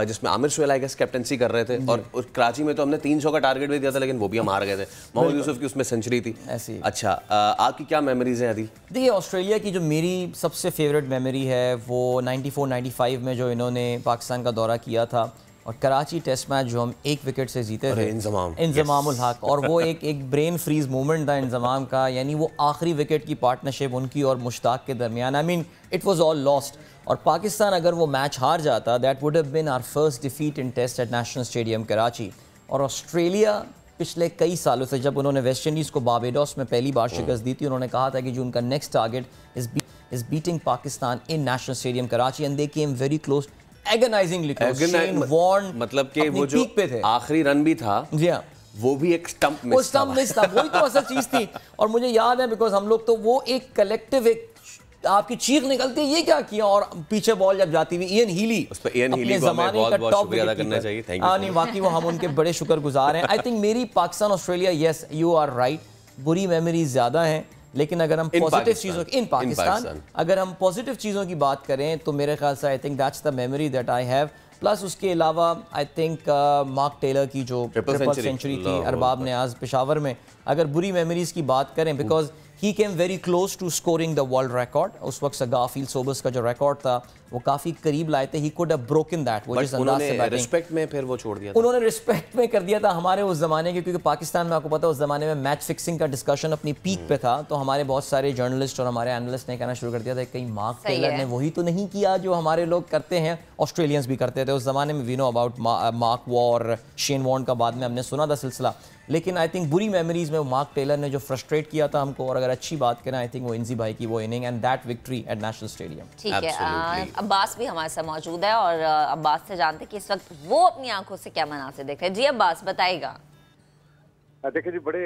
जिसमें Aamir Sohail I guess captaincy कर रहे थे, और कराची में तो हमने 300 का टारगेट भी दिया था, लेकिन वो भी हम हार गए थे। मोहम्मद यूसुफ की उसमें सेंचुरी थी ऐसी। अच्छा, आपकी क्या मेमोरीज हैं आदि? देखिए, ऑस्ट्रेलिया की जो मेरी सबसे फेवरेट मेमोरी है वो 94-95 में जो इन्होंने पाकिस्तान का दौरा किया था, और कराची टेस्ट मैच जो हम 1 विकेट से जीते थे, इंजमामुल हक, और वो एक ब्रेन फ्रीज मोमेंट था इंजमाम का, यानी वो आखिरी विकेट की पार्टनरशिप उनकी और मुश्ताक के दरमियान, I mean it was all lost. और पाकिस्तान अगर वो मैच हार जाता, that would have been our first defeat in test at national stadium Karachi. और ऑस्ट्रेलिया पिछले कई सालों से, जब उन्होंने वेस्ट इंडीज़ को बारबेडोस में पहली बार शिकस्त दी थी, उन्होंने कहा था कि जो उनका next target is beating Pakistan in National stadium Karachi, and they came very close, agonizingly close. Shane Warne मतलब कि वो जो आखिरी रन भी था, जी हाँ, वो भी एक स्टंप मिस था, वही तो असल चीज थी। और मुझे याद है बिकॉज हम लोग तो वो एक कलेक्टिव, एक आपकी चीख निकलती है ये क्या किया, और पीछे बॉल जब जाती हुई इयन हीली, अपने ज़माने का टॉप विकेट करना चाहिए। नहीं, वाकई वो हम उनके बड़े शुक्रगुजार हैं। आई थिंक मेरी Pakistan Australia, yes you are right, बुरी मेमोरीज ज़्यादा हैं, लेकिन अगर हम पॉजिटिव चीज़ों की पाकिस्तान अगर हम पॉजिटिव चीज़ों की बात करें तो मेरे ख्याल से I think that's the memory that I have. Plus उसके अलावा आई थिंक मार्क टेलर की जो ट्रिपल सेंचुरी थी अरबाब नियाज पेशावर में, अगर बुरी मेमोरीज की बात करें, because he came very close to scoring the world record. उस वक्त गारफील्ड सोबर्स का जो रिकॉर्ड था वो काफ़ी करीब लाए थे, he could have broken that. वो जिस अंदाज से बैटिंग, रिस्पेक्ट में फिर वो छोड़ दिया था, उन्होंने रिस्पेक्ट में कर दिया था हमारे उस ज़माने के, क्योंकि पाकिस्तान में आपको पता है उस ज़माने में मैच फिक्सिंग का डिस्कशन अपनी पीक पे था, तो हमारे बहुत सारे जर्नलिस्ट और हमारे एनालिस्ट ने कहना शुरू कर दिया था कहीं मार्क टेलर ने वही तो नहीं किया जो हमारे लोग करते हैं, ऑस्ट्रेलियंस भी करते थे उस ज़माने में। We know about Mark Waugh, Shane Warne का बाद में हमने सुना था सिलसिला, लेकिन आई थिंक बुरी मेमोरीज में मार्क टेलर ने जो फ्रस्ट्रेट किया था हमको, और अगर अच्छी बात करें आई थिंक वो इंजी भाई की वो inning and that victory at national stadium. ठीक है, अब्बास भी हमारे साथ मौजूद है और अब्बास से जानते हैं कि इस वक्त वो अपनी आंखों से क्या मनाज़िर देख रहे हैं। जी अब्बास बताइएगा। देखिए जी, बड़े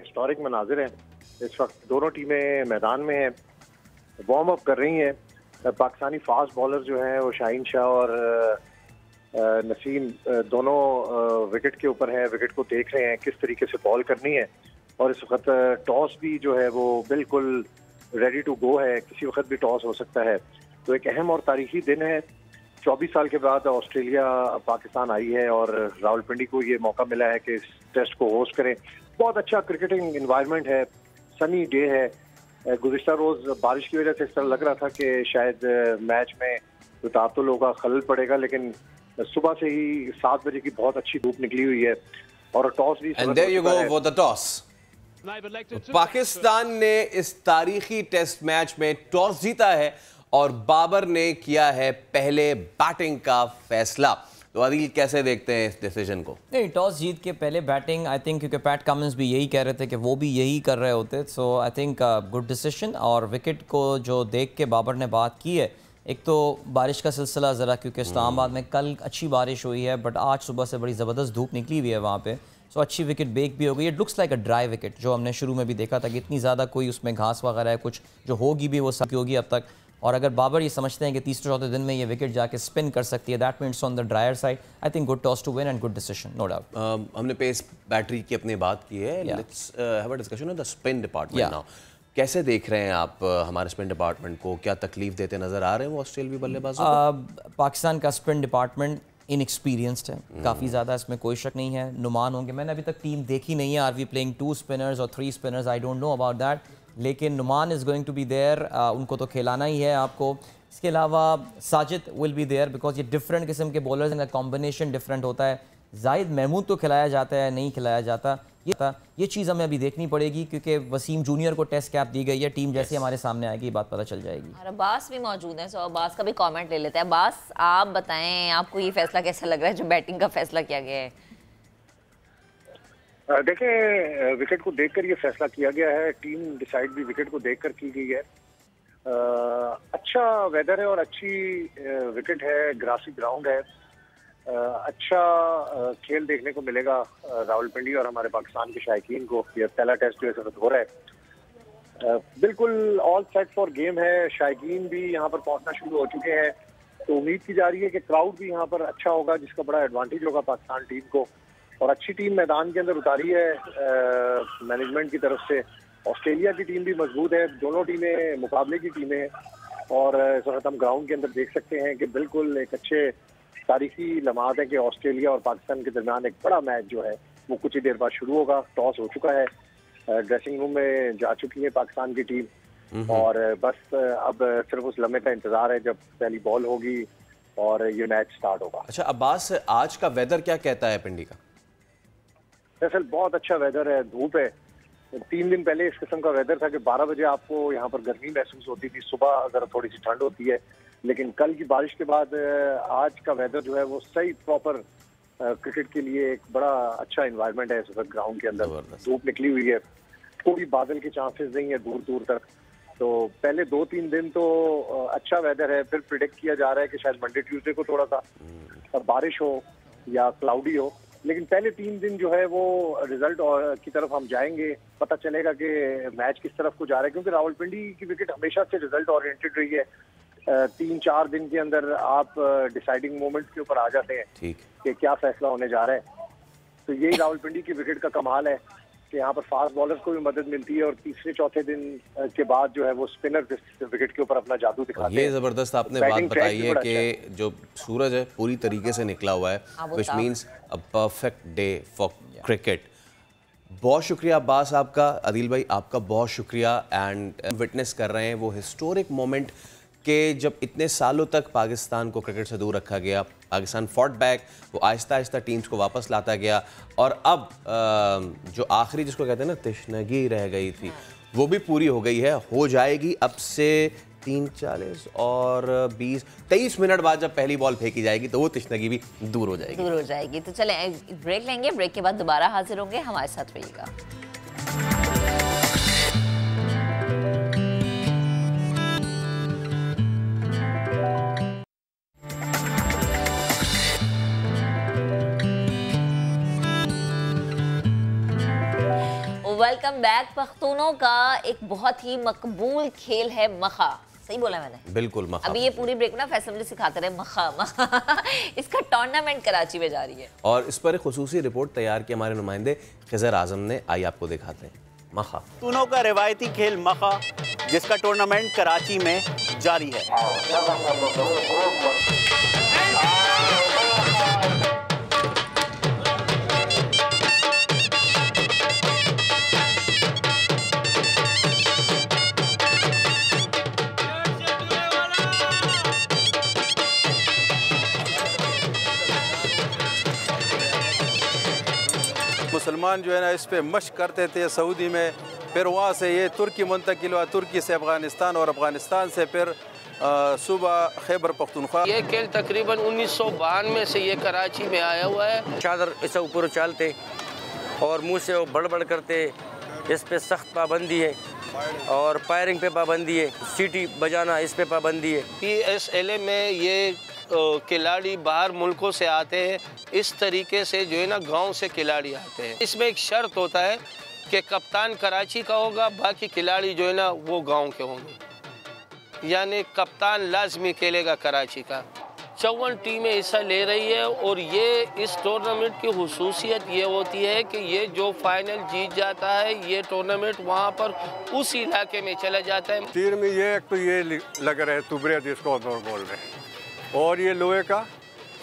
हिस्टोरिक मनाजिर हैं इस वक्त, दोनों टीमें मैदान में हैं, वार्म अप कर रही हैं। पाकिस्तानी फास्ट बॉलर जो हैं वो शाहीन शाह और नसीम दोनों विकेट के ऊपर हैं, विकेट को देख रहे हैं किस तरीके से बॉल करनी है, और इस वक्त टॉस भी जो है वो बिल्कुल रेडी टू गो है, किसी वक्त भी टॉस हो सकता है। तो एक अहम और तारीखी दिन है, 24 साल के बाद ऑस्ट्रेलिया पाकिस्तान आई है और रावलपिंडी को ये मौका मिला है कि इस टेस्ट को होस्ट करें। बहुत अच्छा क्रिकेटिंग इन्वायरमेंट है, सनी डे है। गुज़िश्ता रोज़ बारिश की वजह से इस तरह लग रहा था कि शायद मैच में तो तातुल होगा, खलल पड़ेगा, लेकिन सुबह से ही 7 बजे की बहुत अच्छी धूप निकली हुई है और टॉस भी। And there you go for the toss. Pakistan ने इस तारीखी टेस्ट मैच में टॉस जीता है और बाबर ने किया है पहले बैटिंग का फैसला। तो आदिल कैसे देखते हैं इस डिसीजन को? नहीं, टॉस जीत के पहले बैटिंग आई थिंक, क्योंकि पैट कमिंस भी यही कह रहे थे कि वो भी यही कर रहे होते, सो आई थिंक गुड डिसीजन। और विकेट को जो देख के बाबर ने बात की है, एक तो बारिश का सिलसिला ज़रा, क्योंकि इस्लामाबाद में कल अच्छी बारिश हुई है बट आज सुबह से बड़ी ज़बरदस्त धूप निकली हुई है वहाँ पे, सो अच्छी विकेट बेक भी हो गई। It looks like a dry wicket, जो हमने शुरू में भी देखा था कि इतनी ज़्यादा कोई उसमें घास वगैरह है, कुछ जो होगी भी वो सब होगी अब तक। और अगर बाबर ये समझते हैं कि तीसरे चौथे दिन में ये विकेट जाके स्पिन कर सकती है, that means on the drier side, I think good toss to win and good decision, no doubt. हमने पेस बैटरी की अपनी बात की है, let's have a discussion on the spin department now. कैसे देख रहे हैं आप हमारे स्पिन डिपार्टमेंट को? क्या तकलीफ देते नज़र आ रहे हैं वो ऑस्ट्रेलियावी बल्लेबाजों को? पाकिस्तान का स्पिन डिपार्टमेंट इनएक्सपीरियंस्ड है काफ़ी ज़्यादा, इसमें कोई शक नहीं है। नुमान होंगे, मैंने अभी तक टीम देखी नहीं है, आर वी प्लेइंग 2 स्पिनर्स और 3 spinners, I don't know about that, लेकिन Nauman is going to be there, उनको तो खिलाना ही है आपको। इसके अलावा Sajid will be there, because ये डिफरेंट किस्म के बॉलर्स, इनका कॉम्बिनेशन डिफरेंट होता है। जाहिद महमूद तो खिलाया जाता है, नहीं खिलाया जाता, ये चीज़ हमें अभी देखनी पड़ेगी, क्योंकि वसीम जूनियर को टेस्ट कैप दी गई है। टीम जैसे हमारे सामने आएगी बात पता चल जाएगी। और अब्बास भी मौजूद है, सो अब्बास का भी कमेंट ले लेते हैं। अब्बास, आप बताएं, आपको ये फैसला कैसा लग रहा है जो बैटिंग का फैसला किया गया है? देखें, विकेट को देखकर ये फैसला किया गया है, टीम डिसाइड भी विकेट को देखकर की गई है। अच्छा वेदर है और अच्छी विकेट है, ग्रासी ग्राउंड है, अच्छा खेल देखने को मिलेगा रावलपिंडी और हमारे पाकिस्तान के शायकीन को। ये पहला टेस्ट जो है हो रहा है, बिल्कुल ऑल सेट फॉर गेम है। शायकीन भी यहाँ पर पहुंचना शुरू हो चुके हैं, तो उम्मीद की जा रही है कि क्राउड भी यहाँ पर अच्छा होगा, जिसका बड़ा एडवांटेज होगा पाकिस्तान टीम को। और अच्छी टीम मैदान के अंदर उतारी है मैनेजमेंट की तरफ से। ऑस्ट्रेलिया की टीम भी मजबूत है, दोनों टीमें मुकाबले की टीमें हैं, और इस वक्त हम ग्राउंड के अंदर देख सकते हैं कि बिल्कुल एक अच्छे तारीखी लम्हात है कि ऑस्ट्रेलिया और पाकिस्तान के दरमियान एक बड़ा मैच जो है वो कुछ ही देर बाद शुरू होगा। टॉस हो चुका है, ड्रेसिंग रूम में जा चुकी है पाकिस्तान की टीम, और बस अब सिर्फ उस लम्हे का इंतजार है जब पहली बॉल होगी और ये मैच स्टार्ट होगा। अच्छा अब्बास, आज का वेदर क्या कहता है पिंडी का? दरअसल बहुत अच्छा वेदर है, धूप है। 3 दिन पहले इस किस्म का वेदर था कि 12 बजे आपको यहाँ पर गर्मी महसूस होती थी, सुबह जरा थोड़ी सी ठंड होती है, लेकिन कल की बारिश के बाद आज का वेदर जो है वो सही प्रॉपर क्रिकेट के लिए एक बड़ा अच्छा एनवायरनमेंट है। इस वक्त ग्राउंड के अंदर धूप निकली हुई है, कोई बादल के चांसेस नहीं है दूर दूर तक। तो पहले 2-3 दिन तो अच्छा वेदर है, फिर प्रिडिक्ट किया जा रहा है कि शायद मंडे ट्यूसडे को थोड़ा सा बारिश हो या क्लाउडी हो, लेकिन पहले 3 दिन जो है वो रिजल्ट की तरफ हम जाएंगे, पता चलेगा कि मैच किस तरफ को जा रहा है, क्योंकि रावलपिंडी की विकेट हमेशा से रिजल्ट ओरिएंटेड रही है। 3-4 दिन के अंदर आप डिसाइडिंग मोमेंट के ऊपर आ जाते हैं कि क्या फैसला होने जा रहा है। तो यही रावलपिंडी की विकेट का कमाल है कि यहाँ पर फास्ट बॉलर्स को भी मदद मिलती है, और तीसरे चौथे दिन के बाद जो है वो स्पिनर विकेट के ऊपर अपना जादू दिखाते हैं। ये जबरदस्त आपने बात बताई है कि जो सूरज है पूरी तरीके से निकला हुआ है, which means a perfect day for cricket. बहुत शुक्रिया अब्बास आपका, आदिल भाई आपका बहुत शुक्रिया। एंड विटनेस कर रहे हैं वो हिस्टोरिक मोमेंट कि जब इतने सालों तक पाकिस्तान को क्रिकेट से दूर रखा गया, पाकिस्तान फॉट बैक, वो आहिस्ता आहिस्ता टीम्स को वापस लाता गया, और अब जो आखिरी जिसको कहते हैं ना तशनगी रह गई थी वो भी पूरी हो गई है, हो जाएगी अब से 3:40 और 23 मिनट बाद जब पहली बॉल फेंकी जाएगी तो वो तशनगी भी दूर हो जाएगी। तो चलें ब्रेक लेंगे, ब्रेक के बाद दोबारा हाजिर होंगे, हमारे साथ रहिएगा। Welcome back. पख्तूनों का एक बहुत ही मकबूल खेल है मखा। सही बोला मैंने? बिल्कुल मखा। अभी ये पूरी ब्रेक ना फैसल मुझे सिखाते रहे मखा मखा। इसका टूर्नामेंट कराची में जारी है, और इस पर एक खुसूसी रिपोर्ट तैयार की हमारे नुमाइंदे खिजर आजम ने। आई आपको दिखाते हैं मखा। पख्तूनों का रिवायती खेल मखा, जिसका टूर्नामेंट कराची में जारी है। मुसलमान जो है ना इस पे मशक करते थे सऊदी में, फिर वहाँ से ये तुर्की मुंतकिल हुआ, तुर्की से अफ़गानिस्तान और अफ़गानिस्तान से फिर सूबा खैबर पख्तूनख्वा। ये खेल तकरीबन 1992 से ये कराची में आया हुआ है। चादर ऐसा ऊपर उछालते और मुंह से वो बड़बड़ करते, इस पे सख्त पाबंदी है और फायरिंग पे पाबंदी है, सीटी बजाना इस पे पाबंदी है। PSLA में ये खिलाड़ी बाहर मुल्कों से आते हैं, इस तरीके से जो है ना गांव से खिलाड़ी आते हैं। इसमें एक शर्त होता है कि कप्तान कराची का होगा, बाकी खिलाड़ी जो है ना वो गांव के होंगे, यानी कप्तान लाजमी खेलेगा कराची का। 54 टीमें हिस्सा ले रही है और ये इस टूर्नामेंट की हुसूसियत ये होती है कि ये जो फाइनल जीत जाता है ये टूर्नामेंट वहाँ पर उस इलाके में चला जाता है। तीर में ये एक तो ये लग रहा है तुबरे जिसको बोल रहे हैं, और ये लोहे का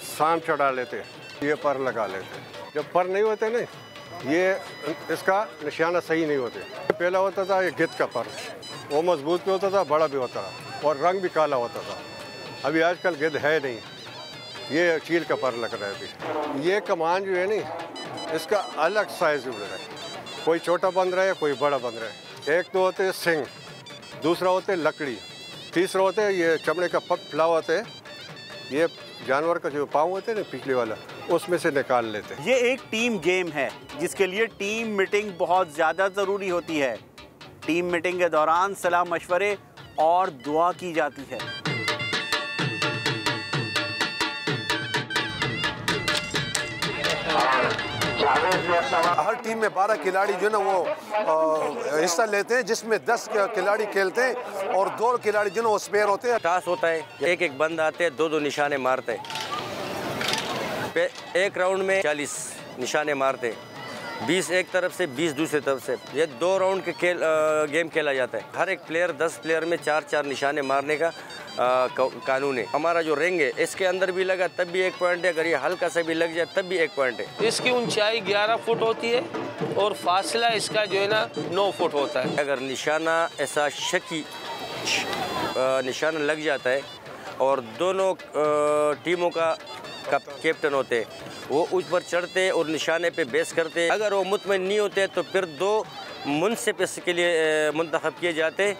सांप चढ़ा लेते, ये पर लगा लेते। जब पर नहीं होते ना, ये इसका निशाना सही नहीं होते। पहला होता था ये गिद्ध का पर, वो मजबूत भी होता था, बड़ा भी होता था और रंग भी काला होता था। अभी आजकल गिद्ध है नहीं, ये चील का पर लग रहा है अभी। ये कमान जो है नहीं, इसका अलग साइज हो रहा है, कोई छोटा बन रहा है, कोई बड़ा बन रहा है। एक तो होते हैं सिंग, दूसरा होते हैं लकड़ी, तीसरा होते हैं ये चमड़े का फ्लाव होते हैं, ये जानवर का जो पाँव होते हैं ना पिछले वाला, उसमें से निकाल लेते हैं। ये एक टीम गेम है जिसके लिए टीम मीटिंग बहुत ज़्यादा ज़रूरी होती है। टीम मीटिंग के दौरान सलाह मशवरे और दुआ की जाती है। हर टीम में 12 खिलाड़ी जो है ना वो हिस्सा लेते हैं, जिसमें 10 खिलाड़ी खेलते हैं और 2 खिलाड़ी जो है वो स्पेयर होते हैं। टास होता है, एक एक बंद आते हैं, 2-2 निशाने मारते हैं। एक राउंड में 40 निशाने मारते, 20 एक तरफ से 20 दूसरी तरफ से। ये 2 राउंड के गेम खेला जाता है। हर एक प्लेयर 10 प्लेयर में 4-4 निशाने मारने का कानून है। हमारा जो रिंग है इसके अंदर भी लगा तब भी 1 पॉइंट है, अगर ये हल्का सा भी लग जाए तब भी 1 पॉइंट है। इसकी ऊंचाई 11 फुट होती है और फासला इसका जो है ना 9 फुट होता है। अगर निशाना ऐसा शकी निशाना लग जाता है और दोनों टीमों का कैप्टन होते हैं, वो उस पर चढ़ते और निशाने पे बेस करते। अगर वो मुतमईन नहीं होते तो फिर 2 मुनसिफ इसके लिए मुंतखब किए जाते,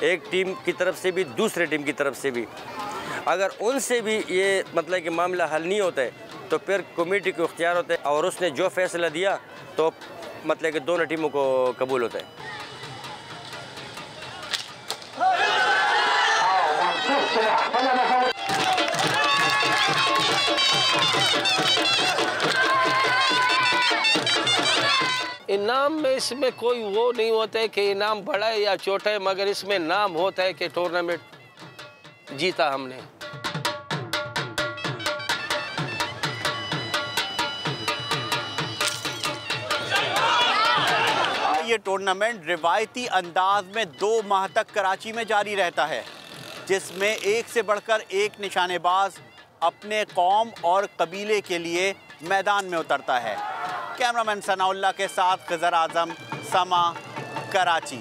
एक टीम की तरफ से भी दूसरे टीम की तरफ से भी। अगर उनसे भी ये मतलब कि मामला हल नहीं होता है तो फिर कमेटी को इख्तियार होता है और उसने जो फैसला दिया तो मतलब कि दोनों टीमों को कबूल होता है। इनाम में इसमें कोई वो नहीं होता है कि इनाम बड़ा है या छोटा है, मगर इसमें नाम होता है कि टूर्नामेंट जीता हमने। ये टूर्नामेंट रिवायती अंदाज में 2 माह तक कराची में जारी रहता है, जिसमें एक से बढ़कर एक निशानेबाज अपने कौम और कबीले के लिए मैदान में उतरता है। कैमरामैन सनाउल्लाह के साथ खज़र आज़म, समा, कराची।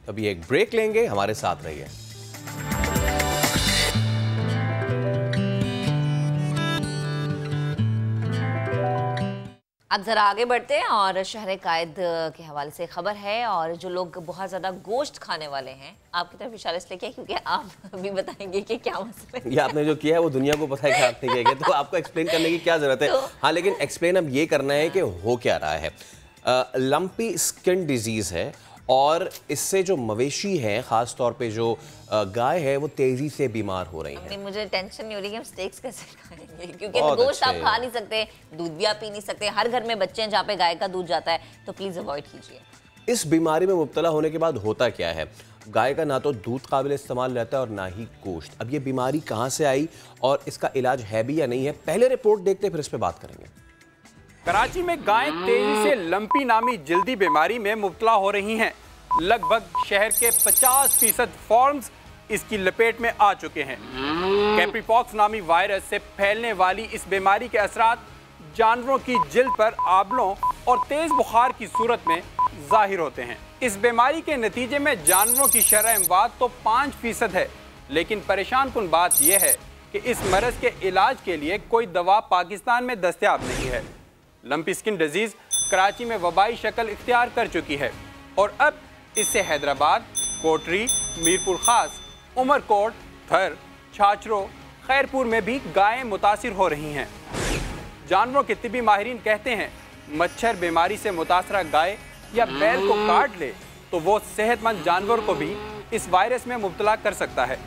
अभी एक ब्रेक लेंगे, हमारे साथ रहिए। अब ज़रा आगे बढ़ते हैं और शहर कायद के हवाले से खबर है। और जो लोग बहुत ज़्यादा गोश्त खाने वाले हैं, आपकी तरफ इशारा इसलिए किया क्योंकि आप भी बताएंगे कि क्या मसला है। ये आपने जो किया है वो दुनिया को पता है कि आपने क्या किया, तो आपको एक्सप्लेन करने की क्या ज़रूरत है। हाँ, लेकिन एक्सप्लेन अब ये करना है कि हो क्या रहा है। लंपी स्किन डिजीज़ है और इससे जो मवेशी हैं, ख़ास तौर पे जो गाय है, वो तेज़ी से बीमार हो रही हैं। मुझे टेंशन नहीं हो रही कि हम स्टेक्स कैसे खाएंगे, क्योंकि गोश्त आप खा नहीं सकते, दूध भी आप पी नहीं सकते। हर घर में बच्चे हैं जहाँ पे गाय का दूध जाता है, तो प्लीज़ अवॉइड कीजिए। इस बीमारी में मुब्तला होने के बाद होता क्या है, गाय का ना तो दूध काबिल इस्तेमाल रहता है और ना ही गोश्त। अब ये बीमारी कहाँ से आई और इसका इलाज है भी या नहीं है, पहले रिपोर्ट देखते फिर इस पर बात करेंगे। कराची में गायें तेजी से लंपी नामी जल्दी बीमारी में मुब्तला हो रही हैं। लगभग शहर के 50% फार्म्स इसकी लपेट में आ चुके हैं। कैप्रीपॉक्स नामी वायरस से फैलने वाली इस बीमारी के असरात जानवरों की जिल्द पर आबलों और तेज बुखार की सूरत में जाहिर होते हैं। इस बीमारी के नतीजे में जानवरों की शरह इमवात तो 5% है, लेकिन परेशान कुन बात यह है कि इस मरज के इलाज के लिए कोई दवा पाकिस्तान में दस्तयाब नहीं है। लंपी स्किन डिजीज कराची में वबाई शक्ल इख्तियार कर चुकी है और अब इससे हैदराबाद, कोटरी, मीरपुर खास, उमरकोट, थर, छाछरो, खैरपुर में भी गायें मुतासिर हो रही हैं। जानवरों के तिब्बी माहिरीन कहते हैं मच्छर बीमारी से मुतासरा गाय या बैल को काट ले तो वो सेहतमंद जानवर को भी इस वायरस में मुब्तला कर सकता है।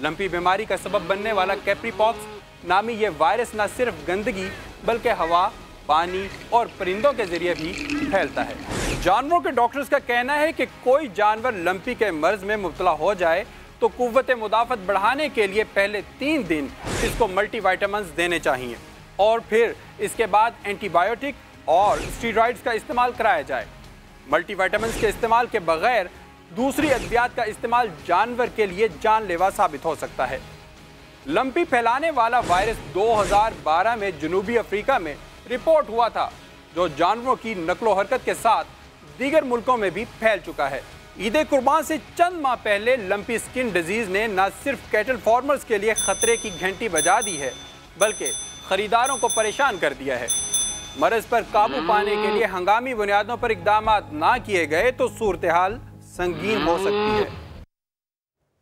लंपी बीमारी का सबब बनने वाला कैप्रीपॉक्स नामी ये वायरस न सिर्फ गंदगी बल्कि हवा, पानी और परिंदों के जरिए भी फैलता है। जानवरों के डॉक्टर्स का कहना है कि कोई जानवर लंपी के मर्ज में मुब्तला हो जाए तो कुव्वत मुदाफ़त बढ़ाने के लिए पहले 3 दिन इसको मल्टीविटामिन्स देने चाहिए और फिर इसके बाद एंटीबायोटिक और स्टीरॉइड्स का इस्तेमाल कराया जाए। मल्टीविटामिन्स के इस्तेमाल के बगैर दूसरी अद्वियात का इस्तेमाल जानवर के लिए जानलेवा साबित हो सकता है। लंपी फैलाने वाला वायरस 2012 में जनूबी अफ्रीका में रिपोर्ट हुआ था, जो जानवरों की नकलो हरकत के साथ दीगर मुल्कों में भी फैल चुका है। ईद कुर्बान से चंद माह पहले लंपी स्किन डिजीज ने न सिर्फ कैटल फार्मर्स के लिए खतरे की घंटी बजा दी है बल्कि खरीदारों को परेशान कर दिया है। मर्ज पर काबू पाने के लिए हंगामी बुनियादों पर इकदाम ना किए गए तो सूरत हाल संगीन हो सकती है।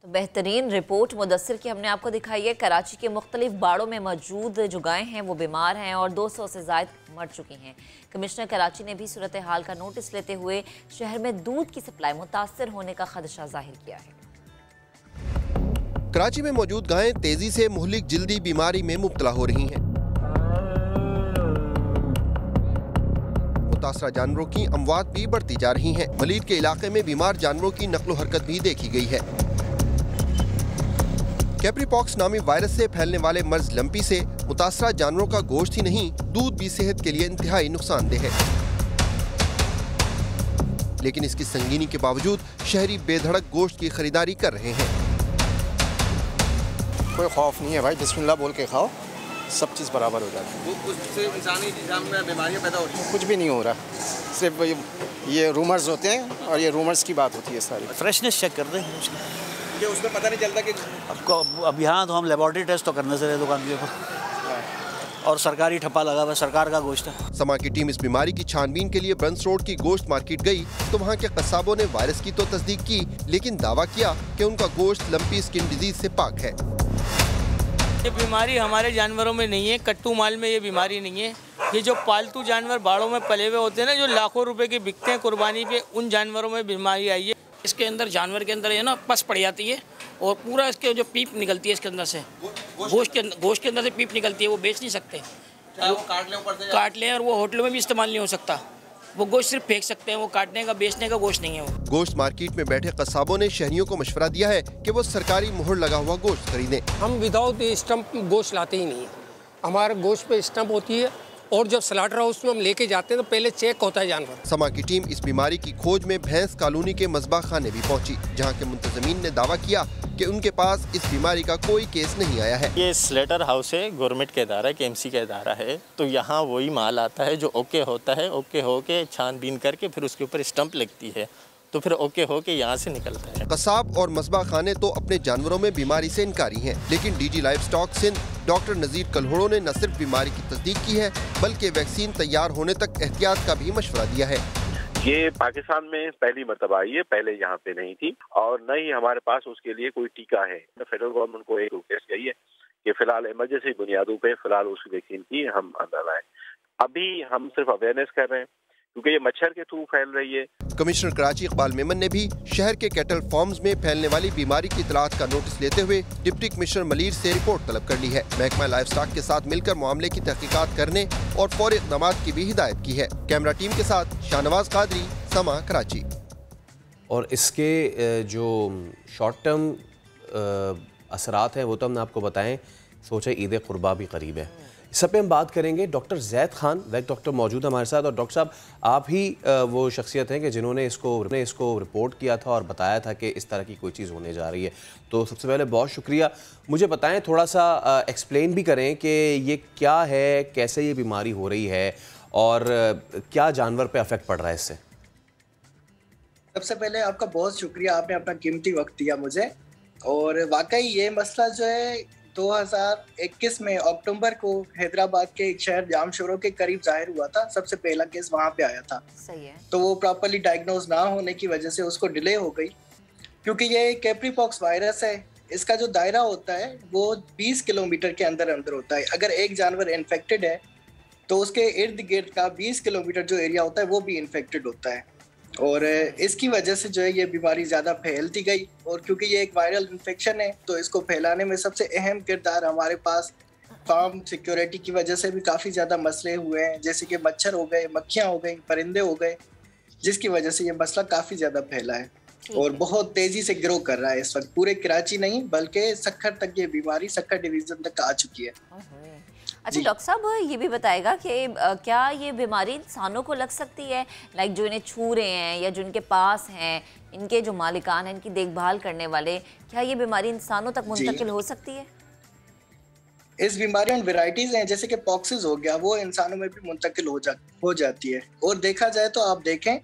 तो बेहतरीन रिपोर्ट मुदस्सिर की हमने आपको दिखाई है। कराची के मुख्तलिफ बाड़ों में मौजूद जो गायें हैं वो बीमार हैं और 200 से ज़ायद मर चुकी हैं। कमिश्नर कराची ने भी सूरत हाल का नोटिस लेते हुए शहर में दूध की सप्लाई मुतासर होने का खदशा जाहिर किया है। कराची में मौजूद गायें तेजी से मुहलिक जल्दी बीमारी में मुब्तला हो रही हैं। मुतासरा जानवरों की अमवात भी बढ़ती जा रही हैं। मलीर के इलाके में बीमार जानवरों की नकलो हरकत भी देखी गई है। कैप्रीपॉक्स नामी वायरस से फैलने वाले मर्ज लंपी से मुतासरा जानवरों का गोश्त ही नहीं, दूध भी सेहत के लिए इंतहाई नुकसानदेह है। लेकिन इसकी संगीनी के बावजूद शहरी बेधड़क गोश्त की खरीदारी कर रहे हैं। कोई खौफ नहीं है भाई, बिस्मिल्लाह बोल के खाओ, सब चीज़ बराबर हो जाती है। उससे इंसानी निज़ाम में बीमारियां पैदा हो रही हैं। कुछ भी नहीं हो रहा, सिर्फ ये रूमर्स होते हैं और ये रूमर्स की बात होती है सारी। फ्रेशनेस चेक कर रहे हैं उसमें पता नहीं चलता कि आपको अब यहाँ तो हम लेबॉर्ट्री टेस्ट तो करने से रहे दुकान के ऊपर और सरकारी ठप्पा लगा हुआ, सरकार का गोश्त है। समा की टीम इस बीमारी की छानबीन के लिए ब्रंस रोड की गोश्त मार्केट गई तो वहाँ के कस्साबों ने वायरस की तो तस्दीक की, लेकिन दावा किया कि उनका गोश्त लंपी स्किन डिजीज से पाक है। ये बीमारी हमारे जानवरों में नहीं है, कट्टू माल में ये बीमारी नहीं है। ये जो पालतू जानवर बाड़ों में पले हुए होते हैं ना, जो लाखों रुपए के बिकते हैं कुर्बानी पे, उन जानवरों में बीमारी आई है। इसके अंदर जानवर के अंदर है ना पस पड़ जाती है और पूरा इसके जो पीप निकलती है इसके अंदर से, गोश्त के अंदर से पीप निकलती है। वो बेच नहीं सकते, वो काट लें और वो होटलों में भी इस्तेमाल नहीं हो सकता। वो गोश्त सिर्फ फेंक सकते हैं, वो काटने का बेचने का गोश्त नहीं है। वो गोश्त मार्केट में बैठे कस्साबों ने शहरियों को मशवरा दिया है कि वो सरकारी मुहर लगा हुआ गोश्त खरीदें। हम विदाउट स्टम्प गोश्त लाते ही नहीं है। हमारे गोश्त पे स्टम्प होती है और जब स्लाटर हाउस में हम लेके जाते हैं तो पहले चेक होता है जानवर। समा की टीम इस बीमारी की खोज में भैंस कॉलोनी के मज़बा खाने भी पहुंची, जहां के मुंतज़मीन ने दावा किया कि उनके पास इस बीमारी का कोई केस नहीं आया है। ये स्लेटर हाउस है, गवर्नमेंट का इदारा है, KMC का इदारा है, तो यहाँ वही माल आता है जो ओके होता है, ओके होके छानबीन करके फिर उसके ऊपर स्टम्प लगती है, तो फिर ओके होके यहाँ से निकलता है। कसाब और मसबा खाने तो अपने जानवरों में बीमारी से इनकारी हैं, लेकिन DG livestock Sindh doctor Nazir Kalhoro ने न सिर्फ बीमारी की तस्दीक की है बल्कि वैक्सीन तैयार होने तक एहतियात का भी मशवरा दिया है। ये पाकिस्तान में पहली मरतबा आई है, पहले यहाँ पे नहीं थी और न ही हमारे पास उसके लिए कोई टीका है। फेडरल गवर्नमेंट को एक रिक्वेस्ट गई है कि फिलहाल इमरजेंसी बुनियादों पे फिलहाल उस वैक्सीन की हम अंदर आए। अभी हम सिर्फ अवेयरनेस कर रहे हैं क्योंकि ये मच्छर के थ्रू फैल रही है। कमिश्नर कराची इकबाल मेमन ने भी शहर के कैटल फार्म्स में फैलने वाली बीमारी की इतलात का नोटिस लेते हुए डिप्टी कमिश्नर मलीर से रिपोर्ट तलब कर ली है। महकमा लाइव स्टॉक के साथ मिलकर मामले की तहकीकात करने और फौरी इक़दाम की भी हिदायत की है। कैमरा टीम के साथ शाहनवाज कादरी, समा कराची। और इसके जो शॉर्ट टर्म असरात हैं वो तो हमने आपको बताएं। सोचा ईद कुर्बा भी करीब है, इस सब पे हम बात करेंगे। डॉक्टर जैद खान वैक डॉक्टर मौजूद हमारे साथ। और डॉक्टर साहब, आप ही वो शख्सियत हैं कि जिन्होंने इसको रिपोर्ट किया था और बताया था कि इस तरह की कोई चीज़ होने जा रही है, तो सबसे पहले बहुत शुक्रिया। मुझे बताएं, थोड़ा सा एक्सप्लेन भी करें कि ये क्या है, कैसे ये बीमारी हो रही है और क्या जानवर पे अफेक्ट पड़ रहा है इससे। सबसे पहले आपका बहुत शुक्रिया, आपने अपना कीमती वक्त दिया मुझे। और वाकई ये मसला जो है 2021 में अक्टूबर को हैदराबाद के एक शहर जामशोरो के करीब जाहिर हुआ था। सबसे पहला केस वहाँ पे आया था। सही है। तो वो प्रॉपर्ली डायग्नोज ना होने की वजह से उसको डिले हो गई क्योंकि ये कैप्रीपॉक्स वायरस है, इसका जो दायरा होता है वो 20 किलोमीटर के अंदर अंदर होता है। अगर एक जानवर इन्फेक्टेड है तो उसके इर्द गिर्द का 20 किलोमीटर जो एरिया होता है वो भी इन्फेक्टेड होता है, और इसकी वजह से जो है ये बीमारी ज़्यादा फैलती गई। और क्योंकि ये एक वायरल इन्फेक्शन है तो इसको फैलाने में सबसे अहम किरदार हमारे पास फार्म सिक्योरिटी की वजह से भी काफ़ी ज़्यादा मसले हुए हैं, जैसे कि मच्छर हो गए, मक्खियाँ हो गई, परिंदे हो गए, जिसकी वजह से ये मसला काफ़ी ज़्यादा फैला है और बहुत तेज़ी से ग्रो कर रहा है इस वक्त। पूरे कराची नहीं बल्कि सक्खर तक ये बीमारी सक्खर डिवीज़न तक आ चुकी है। अच्छा डॉक्टर साहब, ये भी बताएगा कि क्या ये बीमारी इंसानों को लग सकती है, लाइक जो इन्हें छू रहे हैं या जो इनके पास हैं, इनके जो मालिकान हैं, इनकी देखभाल करने वाले, क्या ये बीमारी इंसानों तक मुंतकिल हो सकती है? इस बीमारी में वेराइटीज हैं, जैसे कि पॉक्सिस हो गया, वो इंसानों में भी मुंतकिल हो जाती है। और देखा जाए तो आप देखें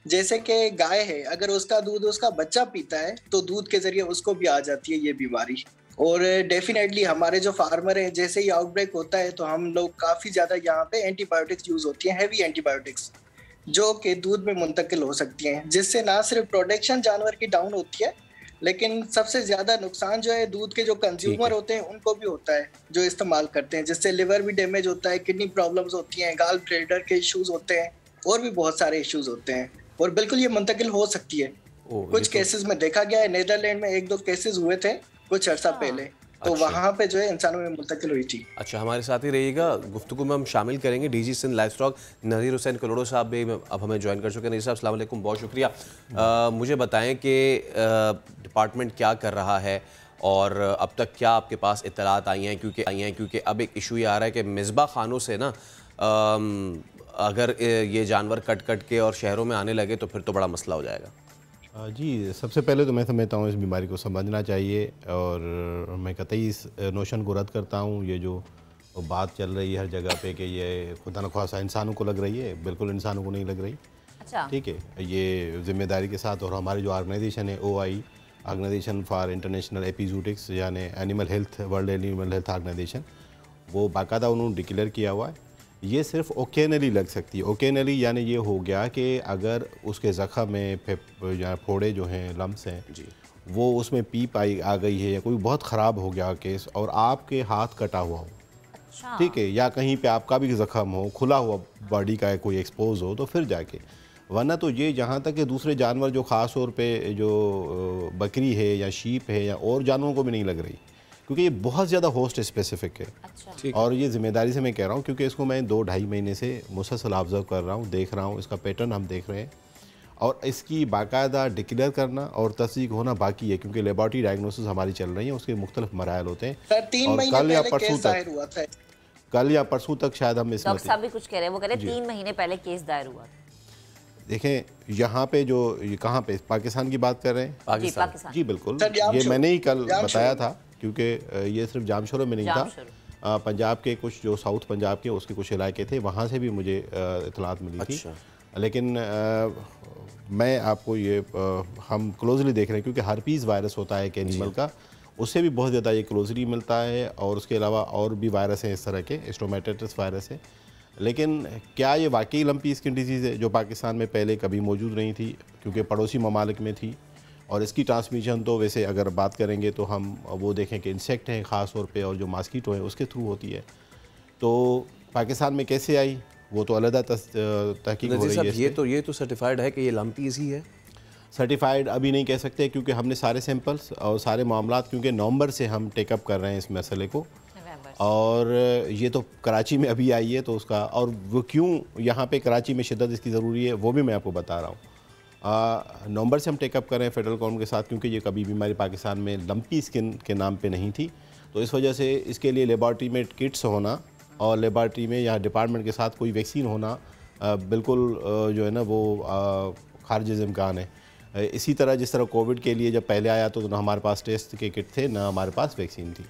जैसे कि गाय है, अगर उसका दूध उसका बच्चा पीता है तो दूध के जरिए उसको भी आ जाती है ये बीमारी। और डेफिनेटली हमारे जो फार्मर हैं, जैसे ही आउटब्रेक होता है तो हम लोग काफ़ी ज़्यादा यहाँ पे एंटीबायोटिक्स यूज़ होती हैं, हैवी एंटीबायोटिक्स, जो कि दूध में मुंतकिल हो सकती हैं, जिससे ना सिर्फ प्रोडक्शन जानवर की डाउन होती है, लेकिन सबसे ज़्यादा नुकसान जो है दूध के जो कंज्यूमर होते हैं उनको भी होता है, जो इस्तेमाल करते हैं, जिससे लिवर भी डैमेज होता है, किडनी प्रॉब्लम्स होती हैं, गाल ब्लैडर के इश्यूज होते हैं और भी बहुत सारे इश्यूज होते हैं, और बिल्कुल ये मुंतकिल हो सकती है। कुछ केसेस में देखा गया है, नीदरलैंड में 1-2 केसेस हुए थे कुछ अर्सा पहले, तो वहाँ पे जो है इंसानों में मुंतकिल हुई थी। अच्छा, हमारे साथ ही रहिएगा, गुफ्तगू में हम शामिल करेंगे डीजी सिंध लाइफ स्टॉक नज़ीर हुसैन कलोड़ो साहब भी अब हमें ज्वाइन कर चुके हैं। नज़ीर साहब अस्सलाम वालेकुम, बहुत शुक्रिया। मुझे बताएं कि डिपार्टमेंट क्या कर रहा है और अब तक क्या आपके पास इत्तलात आई हैं, क्योंकि अब एक इशू ये आ रहा है कि मिसबा खानों से ना अगर ये जानवर कट के और शहरों में आने लगे तो फिर तो बड़ा मसला हो जाएगा। जी, सबसे पहले तो मैं समझता हूँ इस बीमारी को समझना चाहिए और मैं कतई इस नोशन को रद्द करता हूँ। ये जो बात चल रही है हर जगह पे कि ये खुदा न ख्वास्ता इंसानों को लग रही है, बिल्कुल इंसानों को नहीं लग रही। अच्छा, ठीक है, ये ज़िम्मेदारी के साथ, और हमारी जो ऑर्गेनाइजेशन है OI, organisation for international epizootics, यानी animal health, world animal health organisation, वो बाकायदा उन्होंने डिक्लेयर किया हुआ है। ये सिर्फ ओकेनली लग सकती है। ओकेनली यानी ये हो गया कि अगर उसके ज़ख़म में या फोड़े जो हैं, लम्स हैं जी, वो उसमें पीप आ गई है या कोई बहुत ख़राब हो गया केस और आपके हाथ कटा हुआ हो, ठीक है, या कहीं पे आपका भी ज़ख़म हो, खुला हुआ बॉडी का कोई एक्सपोज हो, तो फिर जाके, वरना तो ये जहाँ तक कि दूसरे जानवर जो ख़ास तौर पे जो बकरी है या शीप है या और जानवरों को भी नहीं लग रही, क्योंकि ये बहुत ज़्यादा होस्ट स्पेसिफिक है। अच्छा। और ये ज़िम्मेदारी से मैं कह रहा हूँ क्योंकि इसको मैं 2-2.5 महीने से मुसलसल ऑब्ज़र्व कर रहा हूँ, देख रहा हूँ, इसका पैटर्न हम देख रहे हैं और इसकी बाकायदा डिक्लेयर करना और तस्दीक होना बाकी है, क्योंकि लेबॉरेटरी डायग्नोसिस हमारी चल रही है, उसके मुख्तलिफ मराइल होते हैं। और कल या परसों तक शायद हम डॉक्टर साहब भी कुछ कह रहे हैं, वो कह रहे हैं 3 महीने पहले केस दायर हुआ। देखें यहाँ पे जो कहाँ पे पाकिस्तान की बात कर रहे हैं, पाकिस्तान जी बिल्कुल, ये मैंने ही कल बताया था, क्योंकि ये सिर्फ जामशोरों में नहीं था, पंजाब के कुछ जो साउथ पंजाब के उसके कुछ इलाके थे, वहाँ से भी मुझे इतलात मिली थी। लेकिन मैं आपको ये हम क्लोजली देख रहे हैं, क्योंकि हर्पीज़ वायरस होता है एक एनिमल का, उससे भी बहुत ज़्यादा ये क्लोजली मिलता है, और उसके अलावा और भी वायरस हैं इस तरह के, स्टोमेटाइटिस वायरस है। लेकिन क्या ये वाकई लंपी स्किन डिजीज़ है जो पाकिस्तान में पहले कभी मौजूद नहीं थी, क्योंकि पड़ोसी ममालिक में थी, और इसकी ट्रांसमिशन तो वैसे अगर बात करेंगे तो हम वो देखें कि इंसेक्ट हैं ख़ास तौर पे और जो मॉस्किटो हैं उसके थ्रू होती है। तो पाकिस्तान में कैसे आई वो तो अलग तहकीक हो रही है। ये तो सर्टिफाइड है कि ये लंपीज़ ही है। सर्टिफाइड अभी नहीं कह सकते, क्योंकि हमने सारे सैंपल्स और सारे मामलात, क्योंकि नवंबर से हम टेकअप कर रहे हैं इस मसले को, और ये तो कराची में अभी आई है, तो उसका और वो क्यों यहाँ पे कराची में शिद्दत इसकी ज़रूरी है वो भी मैं आपको बता रहा हूँ। नवंबर से हम टेकअप कर रहे हैं फेडरल गवर्नमेंट के साथ, क्योंकि ये कभी भी हमारी पाकिस्तान में लंपी स्किन के नाम पे नहीं थी, तो इस वजह से इसके लिए लेबॉर्ट्री में किट्स होना और लेबॉर्ट्री में या डिपार्टमेंट के साथ कोई वैक्सीन होना बिल्कुल जो है ना वो खारिज इम्कान है। इसी तरह जिस तरह कोविड के लिए जब पहले आया तो ना हमारे पास टेस्ट के किट थे, ना हमारे पास वैक्सीन थी,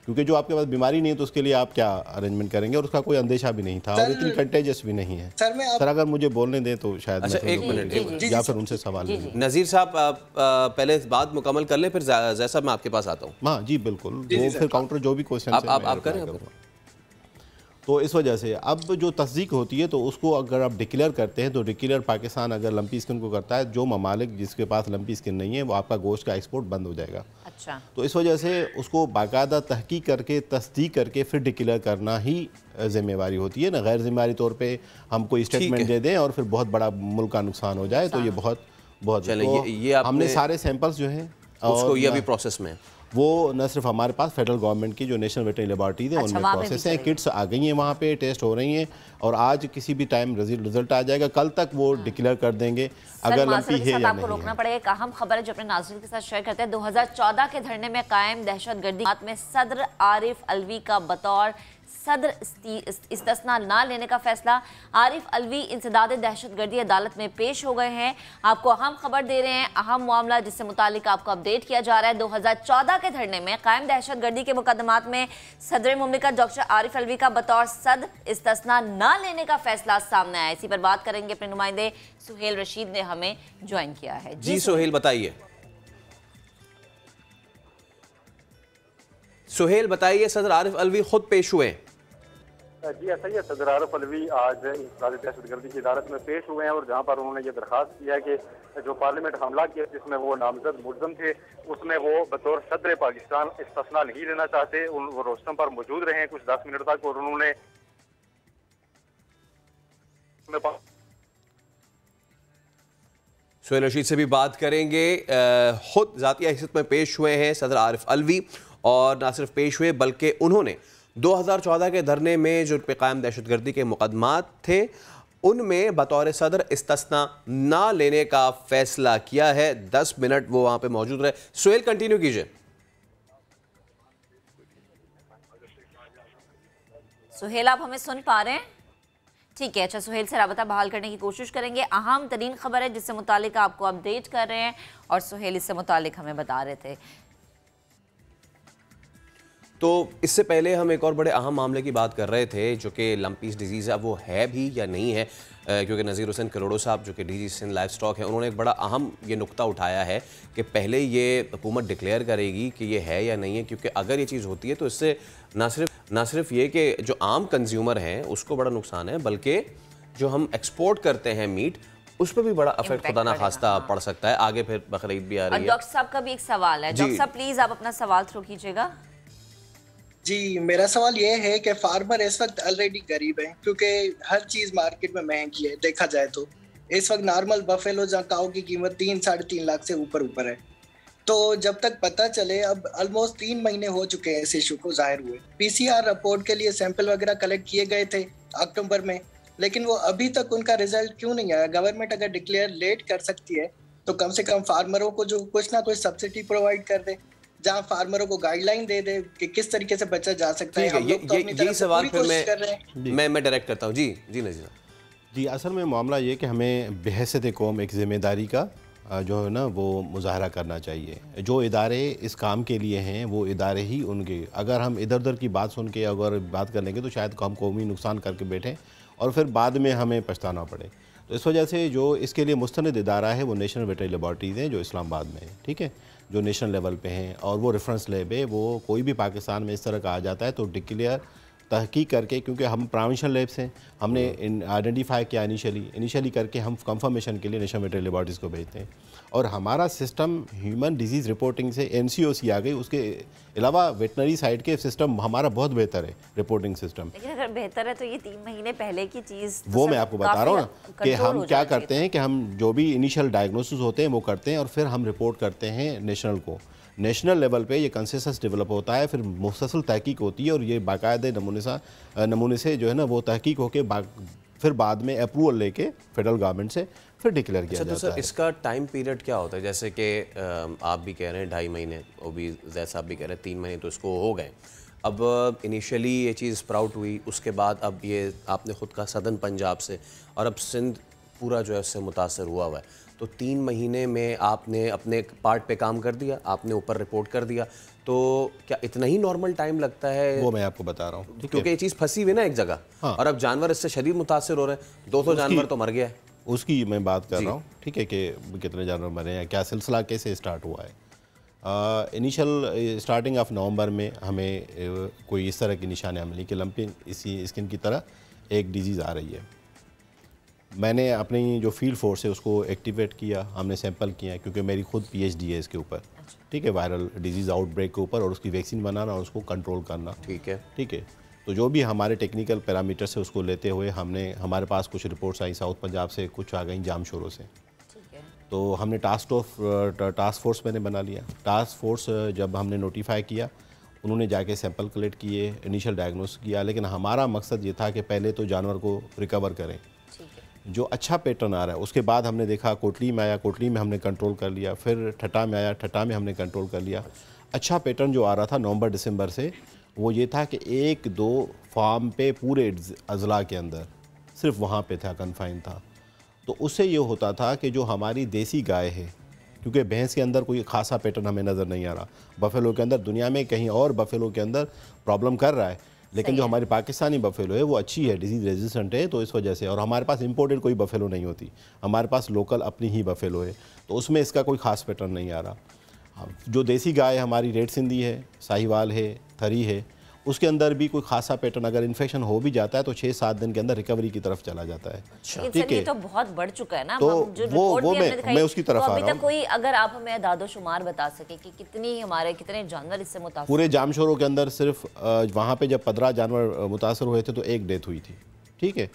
क्योंकि जो आपके पास बीमारी नहीं है तो उसके लिए आप क्या अरेंजमेंट करेंगे, और उसका कोई अंदेशा भी नहीं था और इतनी कंटेजियस भी नहीं है। सर अगर मुझे बोलने दें तो शायद अच्छा, एक मिनट या फिर उनसे सवाल नज़ीर साहब पहले बात मुकम्मल कर लें, फिर जैसा मैं आपके पास आता हूँ। हाँ जी बिल्कुल, वो फिर काउंटर जो भी क्वेश्चन आप करें। तो इस वजह से अब जो तस्दीक होती है तो उसको अगर आप डिक्लेयर करते हैं तो डिक्लेयर पाकिस्तान अगर लंपी स्किन को करता है, जो ममालिक जिसके पास लंपी स्किन नहीं है वो आपका गोश्त का एक्सपोर्ट बंद हो जाएगा। अच्छा। तो इस वजह से उसको बाकायदा तहकीक करके तस्दीक करके फिर डिक्लेयर करना ही जिम्मेवारी होती है ना। गैर जिम्मेवारी तौर पे हम कोई स्टेटमेंट दे दें और फिर बहुत बड़ा मुल्क का नुकसान हो जाए तो ये बहुत तो ये हमने सारे सैंपल्स जो हैं उसको ये अभी प्रोसेस में वो न सिर्फ हमारे पास फेडरल गवर्नमेंट की जो नेशनल वेटरनरी लेबॉरेटरीज है उनमें प्रोसेस है, किट्स आ गई हैं, वहाँ पे टेस्ट हो रही हैं और आज किसी भी टाइम रिजल्ट आ जाएगा, कल तक वो डिक्लेयर कर देंगे अगर लंपी है या नहीं। आपको रोकना पड़ेगा। एक अहम खबर है जो अपने नाज़रीन के साथ शेयर करते हैं। 2014 के धरने में कायम दहशतगर्दी में सदर आरिफ अलवी का बतौर सदर इस्तिस्ना ना लेने का फैसला। आरिफ अलवी इंसदाद दहशतगर्दी अदालत में पेश हो गए हैं। आपको अहम खबर दे रहे हैं, अहम मामला जिससे मुतालिक आपको अपडेट किया जा रहा है। 2014 के धरने में कायम दहशतगर्दी के मुकदमात में सदर मुमलिकत डॉक्टर आरिफ अलवी का बतौर सदर इस्तिस्ना ना लेने का फैसला सामने आया। इसी पर बात करेंगे, अपने नुमाइंदे सुहेल रशीद ने हमें ज्वाइन किया है। जी सुहेल बताइए। सुहेल बताइए, सदर आरिफ अलवी खुद पेश हुए? जी ऐसा ही है, सदर आरिफ अलवी आज इंसदाद दहशतगर्दी की अदालत में पेश हुए हैं और जहां पर उन्होंने ये दरख्वास्त किया है कि जो पार्लियामेंट हमला किया जिसमें वो नामजद मुल्ज़म थे उसमें वो बतौर सदर पाकिस्तान इस्तिस्ना नहीं लेना चाहते। वो रोस्टम पर मौजूद रहे कुछ 10 मिनट तक और उन्होंने सुहेल रशीद से भी बात करेंगे। खुद ज़ाती हैसियत में पेश हुए हैं सदर आरिफ अलवी और ना सिर्फ पेश हुए बल्कि उन्होंने 2014 के धरने में जो पे कायम दहशतगर्दी के मुकदमात थे उनमें बतौर सदर इस्तिस्ना ना लेने का फैसला किया है। 10 मिनट वो वहाँ पे मौजूद रहे। सुहेल कंटिन्यू कीजिए। सुहेल आप हमें सुन पा रहे हैं? ठीक है, अच्छा सुहेल से राबता बहाल करने की कोशिश करेंगे। अहम तरीन खबर है जिससे मुतालिक आपको अपडेट कर रहे हैं और सुहेल इससे मुतालिक हमें बता रहे थे। तो इससे पहले हम एक और बड़े अहम मामले की बात कर रहे थे जो कि लंपीस डिजीज़ है, वो है भी या नहीं है, क्योंकि नज़ीर हुसैन करोड़ो साहब जो कि डीजी सिंध लाइफ स्टॉक है उन्होंने एक बड़ा अहम ये नुक्ता उठाया है कि पहले ये हुकूमत डिक्लेयर करेगी कि ये है या नहीं है, क्योंकि अगर ये चीज़ होती है तो इससे ना सिर्फ ये कि जो आम कंज्यूमर हैं उसको बड़ा नुकसान है बल्कि जो हम एक्सपोर्ट करते हैं मीट उस पर भी बड़ा अफेक्ट खुदा ना खास्ता पड़ सकता है। आगे फिर बकरीद भी आ रही है। डॉक्टर साहब का भी एक सवाल है। डॉक्टर साहब प्लीज़ आप अपना सवाल थ्रो कीजिएगा। जी मेरा सवाल ये है कि फार्मर इस वक्त ऑलरेडी गरीब है क्योंकि हर चीज़ मार्केट में महंगी है। देखा जाए तो इस वक्त नॉर्मल बफेलो या काऊ की कीमत 3-3.5 लाख से ऊपर है। तो जब तक पता चले, अब ऑलमोस्ट 3 महीने हो चुके हैं इस इशू को जाहिर हुए। PCR रिपोर्ट के लिए सैंपल वगैरह कलेक्ट किए गए थे अक्टूबर में, लेकिन वो अभी तक उनका रिजल्ट क्यों नहीं आया? गवर्नमेंट अगर डिक्लेयर लेट कर सकती है तो कम से कम फार्मरों को जो कुछ ना कुछ सब्सिडी प्रोवाइड कर दे, जहाँ फार्मरों को गाइडलाइन दे दे कि किस तरीके से बचा जा सकता है। हम लोग तो अपनी तरफ से पूरी कोशिश कर रहे हैं। मैं डायरेक्ट करता हूँ। जी नज़ीर जी, असल में मामला ये कि हमें बहैसियत कौम एक ज़िम्मेदारी का जो है ना वो मुजाहरा करना चाहिए। जो इदारे इस काम के लिए हैं वो इदारे ही उनके, अगर हम इधर उधर की बात सुन के अगर बात कर लेंगे तो शायद हम कौमी नुकसान करके बैठें और फिर बाद में हमें पछताना पड़े। तो इस वजह से जो इसके लिए मुस्तनद इदारा है वो नेशनल वेटरनरी लेबॉरेटरीज़ हैं जो इस्लामाबाद में है, ठीक है, जो नेशनल लेवल पे हैं और वो रेफरेंस लैब है। वो कोई भी पाकिस्तान में इस तरह का आ जाता है तो डिक्लेयर तहकीक करके, क्योंकि हम प्रोविंशियल लैब्स हैं, हमने आइडेंटिफाई किया इनिशियली करके हम कंफर्मेशन के लिए नेशनल वेटरनरी लेबॉरेटरीज़ को भेजते हैं और हमारा सिस्टम ह्यूमन डिजीज़ रिपोर्टिंग से NCOC आ गई। उसके अलावा वेटनरी साइड के सिस्टम हमारा बहुत बेहतर है रिपोर्टिंग सिस्टम। लेकिन अगर बेहतर है तो ये 3 महीने पहले की चीज़ वो मैं आपको बता रहा हूँ ना कि हम क्या करते हैं कि हम जो भी इनिशियल डायग्नोसिस होते हैं वो करते हैं और फिर हम रिपोर्ट करते हैं नेशनल को। नेशनल लेवल पे ये कंसेंसस डेवलप होता है, फिर मुसलसल तहकीक होती है और ये बाकायदे नमूने से जो है ना वो तहकीक होके फिर बाद में अप्रूवल लेके फेडरल गवर्नमेंट से फिर डिक्लेयर किया जाता है। इसका टाइम पीरियड क्या होता है? जैसे कि आप भी कह रहे हैं 2.5 महीने, वो भी जैद साहब भी कह रहे हैं 3 महीने, तो इसको हो गए। अब इनिशियली ये चीज़ स्प्राउट हुई, उसके बाद अब ये आपने ख़ुद कहा सदर्न पंजाब से और अब सिंध पूरा जो है उससे मुतासर हुआ है। तो 3 महीने में आपने अपने पार्ट पे काम कर दिया, आपने ऊपर रिपोर्ट कर दिया, तो क्या इतना ही नॉर्मल टाइम लगता है? वो मैं आपको बता रहा हूँ, क्योंकि ये चीज़ फंसी हुई ना एक जगह। हाँ। और अब जानवर इससे शदीद मुतासर हो रहे हैं। 200 जानवर तो मर गया है। उसकी मैं बात कर रहा हूँ, ठीक है, कि कितने जानवर मरे हैं, क्या सिलसिला कैसे स्टार्ट हुआ है। इनिशियल स्टार्टिंग ऑफ नवंबर में हमें कोई इस तरह की निशानियाँ मिली कि लंपी इसी स्किन की तरह एक डिजीज़ आ रही है। मैंने अपनी जो फील्ड फोर्स है उसको एक्टिवेट किया, हमने सैंपल किया क्योंकि मेरी खुद PhD है इसके ऊपर, ठीक है, वायरल डिजीज़ आउटब्रेक के ऊपर और उसकी वैक्सीन बनाना और उसको कंट्रोल करना। ठीक है। तो जो भी हमारे टेक्निकल पैरामीटर्स है उसको लेते हुए हमारे पास कुछ रिपोर्ट्स आई साउथ पंजाब से, कुछ आ गई जामशोरों से। तो हमने टास्क फोर्स मैंने बना लिया। टास्क फोर्स जब हमने नोटिफाई किया, उन्होंने जाके सैंपल कलेक्ट किए, इनिशियल डायग्नोस किया, लेकिन हमारा मकसद ये था कि पहले तो जानवर को रिकवर करें। जो अच्छा पैटर्न आ रहा है उसके बाद हमने देखा कोटली में आया, कोटली में हमने कंट्रोल कर लिया, फिर ठट्टा में आया, ठट्टा में हमने कंट्रोल कर लिया। अच्छा पैटर्न जो आ रहा था नवंबर दिसंबर से वो ये था कि 1-2 फार्म पे पूरे अजला के अंदर सिर्फ वहाँ पे था, कन्फाइन था। तो उससे ये होता था कि जो हमारी देसी गाय है, क्योंकि भैंस के अंदर कोई खासा पैटर्न हमें नज़र नहीं आ रहा, बफेलो के अंदर दुनिया में कहीं और बफेलो के अंदर प्रॉब्लम कर रहा है, लेकिन जो हमारी पाकिस्तानी बफेलो है वो अच्छी है, डिजीज़ रेजिस्टेंट है, तो इस वजह से। और हमारे पास इंपोर्टेड कोई बफेलो नहीं होती, हमारे पास लोकल अपनी ही बफेलो है, तो उसमें इसका कोई ख़ास पैटर्न नहीं आ रहा। जो देसी गाय हमारी रेड सिंधी है, साहिवाल है, थरी है, उसके अंदर भी कोई खासा पैटर्न, अगर इन्फेक्शन हो भी जाता है तो 6-7 दिन के अंदर रिकवरी की तरफ चला जाता है। ठीक है, तो बहुत बढ़ चुका है ना। तो जो वो मैं उसकी तरफ तो आ अभी रहा तक कोई, अगर आप हमें दादोशुमार बता सके कि कितने जानवर इससे मुतासर? पूरे जामशोरों के अंदर सिर्फ वहाँ पे जब 15 जानवर मुतासर हुए थे तो 1 डेथ हुई थी, ठीक है।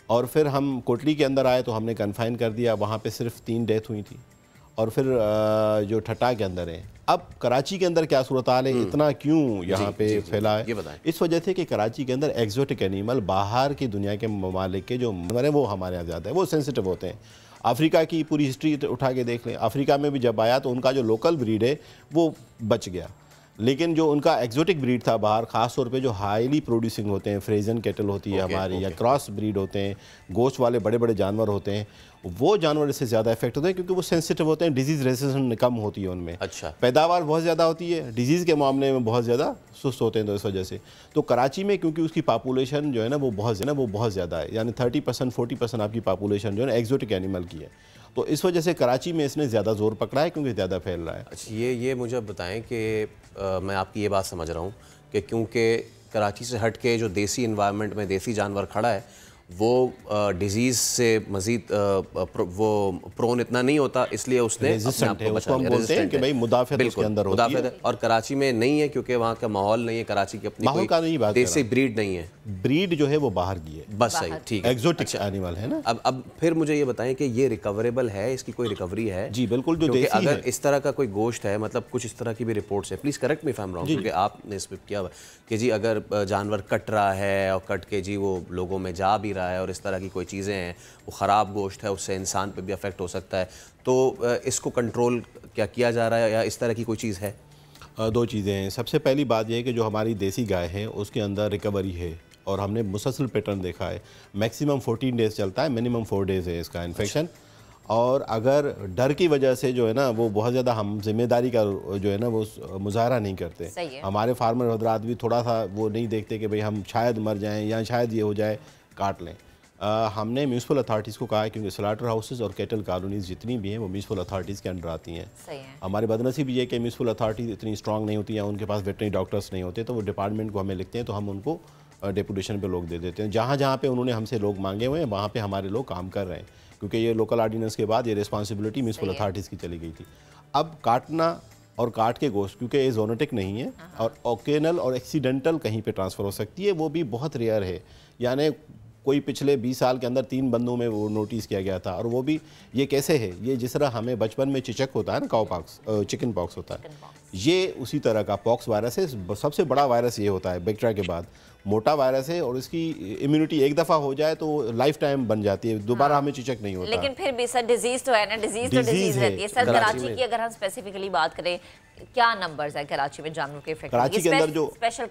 और फिर हम कोटली के अंदर आए तो हमने कन्फाइन कर दिया, वहाँ पे सिर्फ 3 डेथ हुई थी। और फिर जो ठट्टा के अंदर है, अब कराची के अंदर क्या सूरत हाल है, इतना क्यों यहाँ पे फैला है? इस वजह से कि कराची के अंदर एक्जोटिक एनिमल बाहर की दुनिया के ममालिक के जो है वो हमारे यहाँ ज़्यादा है, वो सेंसिटिव होते हैं। अफ्रीका की पूरी हिस्ट्री उठा के देख लें, अफ्रीका में भी जब आया तो उनका जो लोकल ब्रीड है वो बच गया, लेकिन जो उनका एक्जोटिक ब्रीड था बाहर, ख़ास तौर पे जो हाईली प्रोड्यूसिंग होते हैं, फ्रेजन कैटल होती है हमारी, या क्रॉस ब्रीड होते हैं, गोश्त वाले बड़े बड़े जानवर होते हैं, वो जानवर इससे ज़्यादा इफेक्ट होते हैं क्योंकि वो सेंसिटिव होते हैं, डिजीज़ रेजिस्टेंस कम होती है उनमें। अच्छा, पैदावार बहुत ज़्यादा होती है, डिजीज़ के मामले में बहुत ज़्यादा सुस्त होते हैं। तो इस वजह से तो कराची में क्योंकि उसकी पॉपुलेशन जो है ना वो बहुत ज़्यादा है, यानी 30% 40% आपकी पॉपुलेशन जो है ना एक्जोटिक एनिमल की है, तो इस वजह से कराची में इसने ज़्यादा जोर पकड़ा है क्योंकि ज़्यादा फैल रहा है। अच्छा, ये मुझे बताएं कि मैं आपकी ये बात समझ रहा हूँ कि क्योंकि कराची से हट के जो देसी इन्वायरमेंट में देसी जानवर खड़ा है वो डिजीज़ से मज़ीद वो प्रोन इतना नहीं होता, इसलिए उसने अपने आप को बचा लिया। रेजिस्टेंट है कि भाई मुदाफ़त उसके अंदर होती है, और कराची में नहीं है क्योंकि वहाँ का माहौल नहीं है, कराची की अपनी कोई देसी ब्रीड नहीं है, ब्रीड जो है वो बाहर की है, बस सही, ठीक है, एक्जोटिक एनिमल है ना। अब फिर मुझे ये बताएं कि ये रिकवरेबल है, इसकी कोई रिकवरी है? जी बिल्कुल, जो देसी अगर इस तरह का कोई गोश्त है, मतलब कुछ इस तरह की भी रिपोर्ट्स है, please correct me if I am wrong, क्योंकि आपने इस पर किया हुआ कि जी अगर जानवर कट रहा है और कट के जी वो लोगों में जा भी रहा है और इस तरह की कोई चीज़ें हैं, वो ख़राब गोश्त है, उससे इंसान पे भी अफेक्ट हो सकता है, तो इसको कंट्रोल क्या किया जा रहा है या इस तरह की कोई चीज़ है? 2 चीज़ें हैं। सबसे पहली बात यह है कि जो हमारी देसी गाय है उसके अंदर रिकवरी है और हमने मुसलसल पैटर्न देखा है, मैक्सिमम 14 डेज़ चलता है, मिनिमम 4 डेज़ है इसका इन्फेक्शन। और अगर डर की वजह से जो है ना वो बहुत ज़्यादा हम जिम्मेदारी का जो है ना वो मुजाहरा नहीं करते, हमारे फार्मर हजरात भी थोड़ा सा वो नहीं देखते कि भाई हम शायद मर जाएं या शायद ये हो जाए, काट लें। हमने म्यूनसिपल अथॉरिटीज़ को कहा है क्योंकि स्लॉटर हाउसेस और कैटल कॉलोनीज़ जितनी भी हैं वो म्यूनसिपल अथॉरिटीज़ के अंडर आती हैं। हमारी बदनसीबी ये कि म्यूनसिपल अथॉरिटीज़ इतनी स्ट्रॉन्ग नहीं होती हैं, उनके पास वेटनरी डॉक्टर्स नहीं होते, तो वो डिपार्टमेंट को हमें लिखते हैं तो हम उनको डेपुटेशन पे लोग दे देते हैं। जहाँ जहाँ पे उन्होंने हमसे लोग मांगे हुए हैं वहाँ पे हमारे लोग काम कर रहे हैं, क्योंकि ये लोकल ऑर्डिनेंस के बाद ये रिस्पॉन्सिबिलिटी म्यूनसिपल अथॉरिटीज़ की चली गई थी। अब काटना और काट के गोश्त क्योंकि ये जोनेटिक नहीं है और ओकेनल और एक्सीडेंटल कहीं पे ट्रांसफ़र हो सकती है, वो भी बहुत रेयर है। यानी कोई पिछले 20 साल के अंदर 3 बंदों में वो नोटिस किया गया था, और वो भी ये कैसे है, ये जिस तरह हमें बचपन में चिचक होता है ना, काउ पॉक्स, चिकन पॉक्स होता है, ये उसी तरह का पॉक्स वायरस है। सबसे बड़ा वायरस ये होता है बैक्टीरिया के बाद, मोटा वायरस है, और इसकी इम्यूनिटी एक दफ़ा हो जाए तो लाइफ टाइम बन जाती है, दोबारा हमें चिचक नहीं होता। लेकिन फिर भी सर डिजीज तो है ना, डिजीज तो डिजीज रहती है। सर कराची की अगर हम स्पेसिफिकली बात करें, क्या नंबर्स है कराची में जानवरों के इफेक्ट? कराची के अंदर जो स्पेशल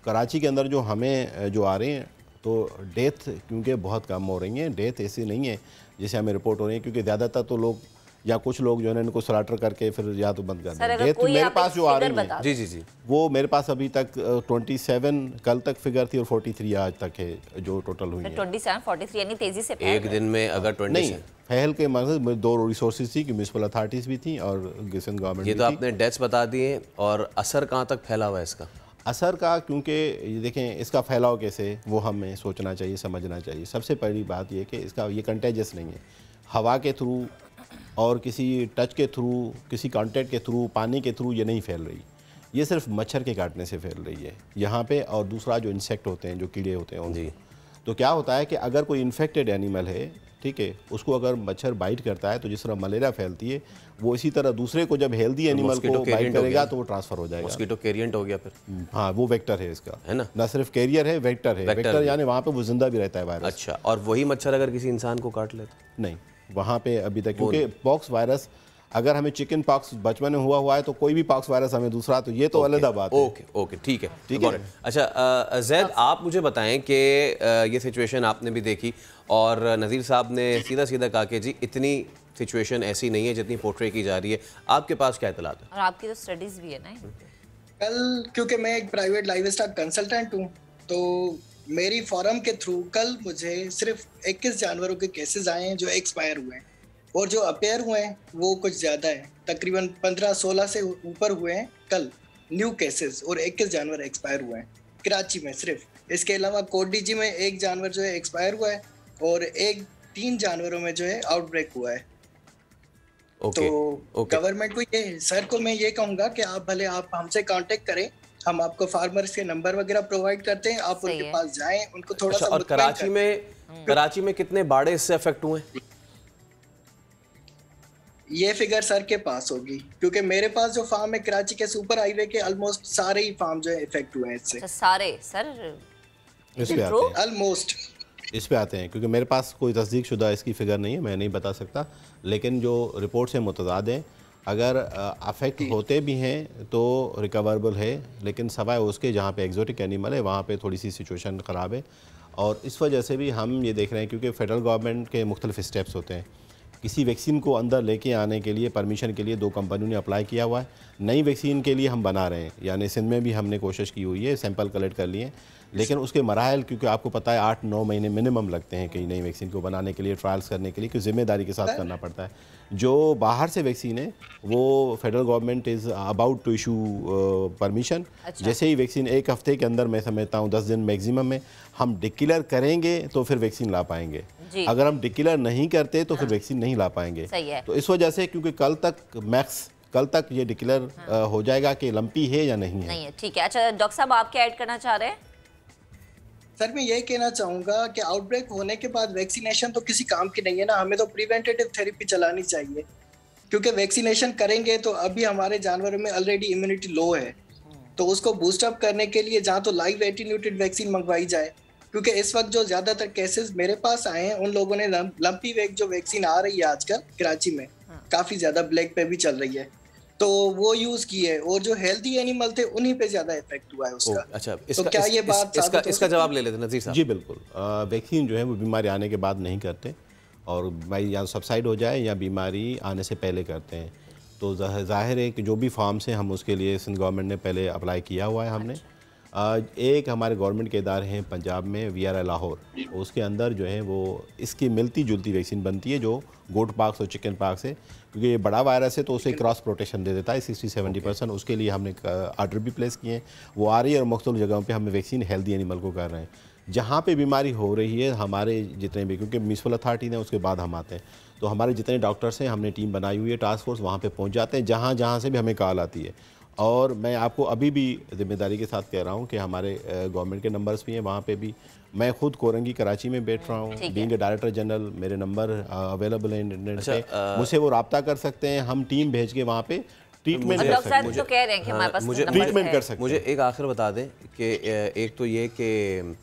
कराची के अंदर जो हमें जो आ रहे हैं, तो डेथ क्योंकि बहुत कम हो रही हैं। डेथ ऐसी नहीं है जैसे हमें रिपोर्ट हो रही है, क्योंकि ज़्यादातर तो लोग या कुछ लोग जो है इनको स्लाटर करके फिर या तो बंद कर सर, दें। कोई मेरे आप पास जो आ फिगर रही बता है जी जी जी वो मेरे पास अभी तक 27 कल तक फिगर थी और 43 आज तक है जो टोटल हुई है। 27, 43 यानी तेजी से एक दिन में अगर 20 नहीं फैल के मतलब दो रिसोर्सेज थी कि म्यूनसिपल अथॉरिटीज़ भी थी और सिंध गवर्नमेंट। ये तो आपने डेथ्स बता दिए, और असर कहाँ तक फैला हुआ है इसका? असर का, क्योंकि ये देखें इसका फैलाव कैसे वो हमें सोचना चाहिए, समझना चाहिए। सबसे पहली बात ये कि इसका ये कंटेजियस नहीं है। हवा के थ्रू और किसी टच के थ्रू, किसी कॉन्टैक्ट के थ्रू, पानी के थ्रू ये नहीं फैल रही। ये सिर्फ मच्छर के काटने से फैल रही है यहाँ पे, और दूसरा जो इंसेक्ट होते हैं, जो कीड़े होते हैं उनसे। तो क्या होता है कि अगर कोई इन्फेक्टेड एनिमल है, ठीक है, उसको अगर मच्छर बाइट करता है तो जिस तरह मलेरिया फैलती है वो इसी तरह दूसरे को जब हेल्दी एनिमल को बाइट करेगा तो वो ट्रांसफर हो जाएगा। मॉस्किटो कैरिएंट हो गया फिर। हाँ, वो वेक्टर है इसका, है ना? ना सिर्फ कैरियर है, वेक्टर है। वेक्टर यानी वहाँ पे वो जिंदा भी रहता है वायरस। अच्छा, और वही मच्छर अगर किसी इंसान को काट ले तो? नहीं, वहाँ पे अभी तक, क्योंकि पॉक्स वायरस अगर हमें चिकन पॉक्स बचपन में हुआ है तो कोई भी पॉक्स वायरस हमें दूसरा, तो ये तो अलग बात है। ओके, ठीक है। अच्छा जैद, आप मुझे बताएं कि ये सिचुएशन आपने भी देखी और नज़ीर साहब ने सीधा सीधा कहा कि जी इतनी सिचुएशन ऐसी नहीं है जितनी पोर्ट्रे की जा रही है। आपके पास क्या इत्तलात है? और आपकी तो स्टडीज भी है ना। कल क्योंकि मैं एक प्राइवेट लाइव स्टॉक कंसल्टेंट हूँ, तो मेरी फॉरम के थ्रू कल मुझे सिर्फ 21 जानवरों के केसेस आए हैं जो एक्सपायर हुए हैं, और जो अपेयर हुए हैं वो कुछ ज़्यादा है, तकरीबन 15-16 से ऊपर हुए हैं कल न्यू केसेस, और 21 जानवर एक्सपायर हुए हैं कराची में सिर्फ। इसके अलावा कोटी जी में एक जानवर जो है एक्सपायर हुआ है, और 3 जानवरों में जो है आउटब्रेक हुआ है। तो गवर्नमेंट को ये, सर को मैं ये कहूँगा कि आप भले आप हमसे कांटेक्ट करें, हम आपको फार्मर्स के नंबर वगैरह प्रोवाइड करते हैं, आप उनके पास जाएं, उनको थोड़ा सा। और कराची में कितने बाड़े इससे अफेक्ट हुए? ये फिगर सर के पास होगी, क्योंकि मेरे पास जो फार्म है कराची के सुपर हाईवे के ऑलमोस्ट सारे ही फार्म जो है इफेक्ट हुए हैं इससे। सारे सर इस पे आते हैं, ऑलमोस्ट इस पे आते हैं, क्योंकि मेरे पास कोई तस्दीक शुदा इसकी फिगर नहीं है, मैं नहीं बता सकता, लेकिन जो रिपोर्ट से मुतदाद हैं, अगर अफेक्ट होते भी हैं तो रिकवरेबल है, लेकिन सवाए उसके जहाँ पे एग्जोटिक एनिमल है वहाँ पे थोड़ी सी सिचुएशन ख़राब है। और इस वजह से भी हम ये देख रहे हैं, क्योंकि फेडरल गवर्नमेंट के मुख्तलिफ स्टेप्स होते हैं। किसी वैक्सीन को अंदर लेके आने के लिए परमिशन के लिए 2 कंपनियों ने अप्लाई किया हुआ है। नई वैक्सीन के लिए हम बना रहे हैं, यानी सिंध में भी हमने कोशिश की हुई है, सैंपल कलेक्ट कर लिए, लेकिन उसके मराहल, क्योंकि आपको पता है 8-9 महीने मिनिमम लगते हैं कई नई वैक्सीन को बनाने के लिए, ट्रायल्स करने के लिए, क्योंकि ज़िम्मेदारी के साथ करना पड़ता है। जो बाहर से वैक्सीन है वो federal government is about to issue permission. जैसे ही वैक्सीन 1 हफ्ते के अंदर, मैं समझता हूँ 10 दिन मैक्सिमम में हम डिक्लेयर करेंगे तो फिर वैक्सीन ला पाएंगे। अगर हम डिक्लेयर नहीं करते तो फिर वैक्सीन नहीं ला पाएंगे। तो इस वजह से, क्योंकि कल तक ये डिक्लेयर हो जाएगा कि लंपी है या नहीं है। ठीक है। अच्छा डॉक्टर साहब, आप क्या ऐड करना चाह रहे हैं? सर मैं यही कहना चाहूँगा कि आउटब्रेक होने के बाद वैक्सीनेशन तो किसी काम की नहीं है ना, हमें तो प्रिवेंटेटिव थेरेपी चलानी चाहिए, क्योंकि वैक्सीनेशन करेंगे तो अभी हमारे जानवरों में ऑलरेडी इम्यूनिटी लो है, तो उसको बूस्टअप करने के लिए जहाँ तो लाइव एटीन्यूटेड वैक्सीन मंगवाई जाए, क्योंकि इस वक्त जो ज़्यादातर केसेस मेरे पास आए हैं उन लोगों ने लंपी वेक जो वैक्सीन आ रही है आजकल कराची में काफ़ी ज़्यादा ब्लैक पे भी चल रही है, तो वो यूज की है, और जो हेल्दी एनिमल थे उन्हीं पे ज्यादा इफेक्ट हुआ है उसका। अच्छा, तो क्या ये बात इसका जवाब ले लेते हैं नज़ीर साहब? जी बिल्कुल। वैक्सीन जो है वो बीमारी आने के बाद नहीं करते, और बीमारी या सबसाइड हो जाए या बीमारी आने से पहले करते हैं। तो जाहिर है कि जो भी फार्म से हम उसके लिए सिंध गवर्नमेंट ने पहले अप्लाई किया हुआ है हमने। एक हमारे गवर्नमेंट के इदारे हैं पंजाब में, VRI लाहौर, उसके अंदर जो है वो इसकी मिलती जुलती वैक्सीन बनती है जो गोट पॉक्स और चिकन पॉक्स है, क्योंकि ये बड़ा वायरस है तो उसे क्रॉस प्रोटेक्शन दे देता है 60-70%। उसके लिए हमने आर्डर भी प्लेस किए हैं, वो आ रही है, और मुख्तलिफ जगहों पे हमें वैक्सीन हेल्दी एनिमल को कर रहे हैं। जहाँ पे बीमारी हो रही है हमारे जितने भी, क्योंकि म्यूनसिपल अथॉरिटी ने उसके बाद हम आते हैं, तो हमारे जितने डॉक्टर्स हैं हमने टीम बनाई हुई है, टास्क फोर्स, वहाँ पे पहुँच जाते हैं जहाँ से भी हमें कॉल आती है। और मैं आपको अभी भी जिम्मेदारी के साथ कह रहा हूँ कि हमारे गवर्नमेंट के नंबर्स भी हैं, वहाँ पे भी मैं खुद कोरंगी कराची में बैठ रहा हूँ, बीइंग डायरेक्टर जनरल, मेरे नंबर अवेलेबल है इंटरनेट पे, मुझसे वो रब्ता कर सकते हैं, हम टीम भेज के वहाँ पे ट्रीटमेंट कर सकते हैं। तो कह रहे हैं कि हमारे पास ट्रीटमेंट कर सकते हैं। मुझे एक आखिर बता दें कि एक तो ये कि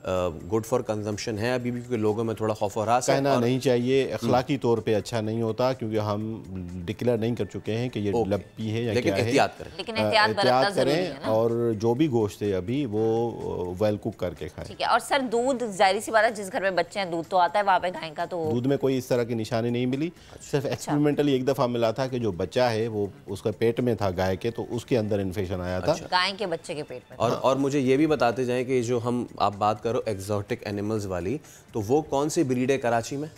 गुड फॉर कंजम्पशन है अभी भी, क्योंकि लोगों में थोड़ा खौफ और हरास है? कहना नहीं चाहिए, अखलाकी तौर पे अच्छा नहीं होता, क्योंकि हम डिक्लेयर नहीं कर चुके हैं कि ये लपी है या क्या है। एहतियात करें और जो भी गोश्त है अभी वो वेल कुक करके खाएं। ठीक है। और सर दूध, जाहिर सी बात है जिस घर में बच्चे हैं दूध तो आता है वहाँ पे गाय का, तो दूध में कोई इस तरह की निशानी नहीं मिली। सिर्फ एक्सपेरिमेंटली एक दफ़ा मिला था कि जो बच्चा है वो उसका पेट में था गाय के, तो उसके अंदर इन्फेक्शन आया था, गाय के बच्चे के पेट में। और मुझे ये भी बताते जाएं कि जो हम आप बात करो एक्जॉटिक एनिमल्स वाली, तो वो कौन सी ब्रीड है कराची में?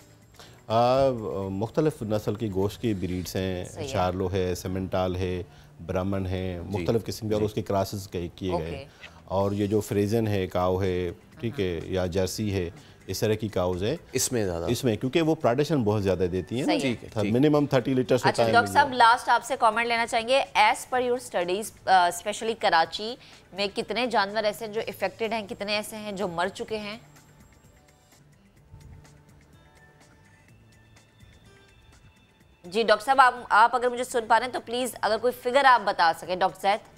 मुख्तलिफ नस्ल की गोश्त की ब्रीड्स हैं, शार्लो है, सेमेंटाल है, ब्राह्मण है, मुख्तलिफ किस्म के, और उसके क्रॉसेस किए गए। और ये जो फ्रेजन है काऊ है, ठीक है, या जर्सी है, इस तरह की काउज है इसमें ज़्यादा, इसमें क्योंकि वो प्रोडक्शन बहुत ज़्यादा देती हैं। ठीक है, मिनिमम 30 लीटर होता है। डॉक्टर साहब लास्ट आपसे कमेंट लेना चाहेंगे, as per your studies specially Karachi में कितने जानवर ऐसे जो इफेक्टेड हैं, कितने ऐसे हैं जो मर चुके हैं? जी डॉक्टर साहब, आप अगर मुझे सुन पा रहे हैं तो प्लीज अगर कोई फिगर आप बता सके। डॉक्टर साहब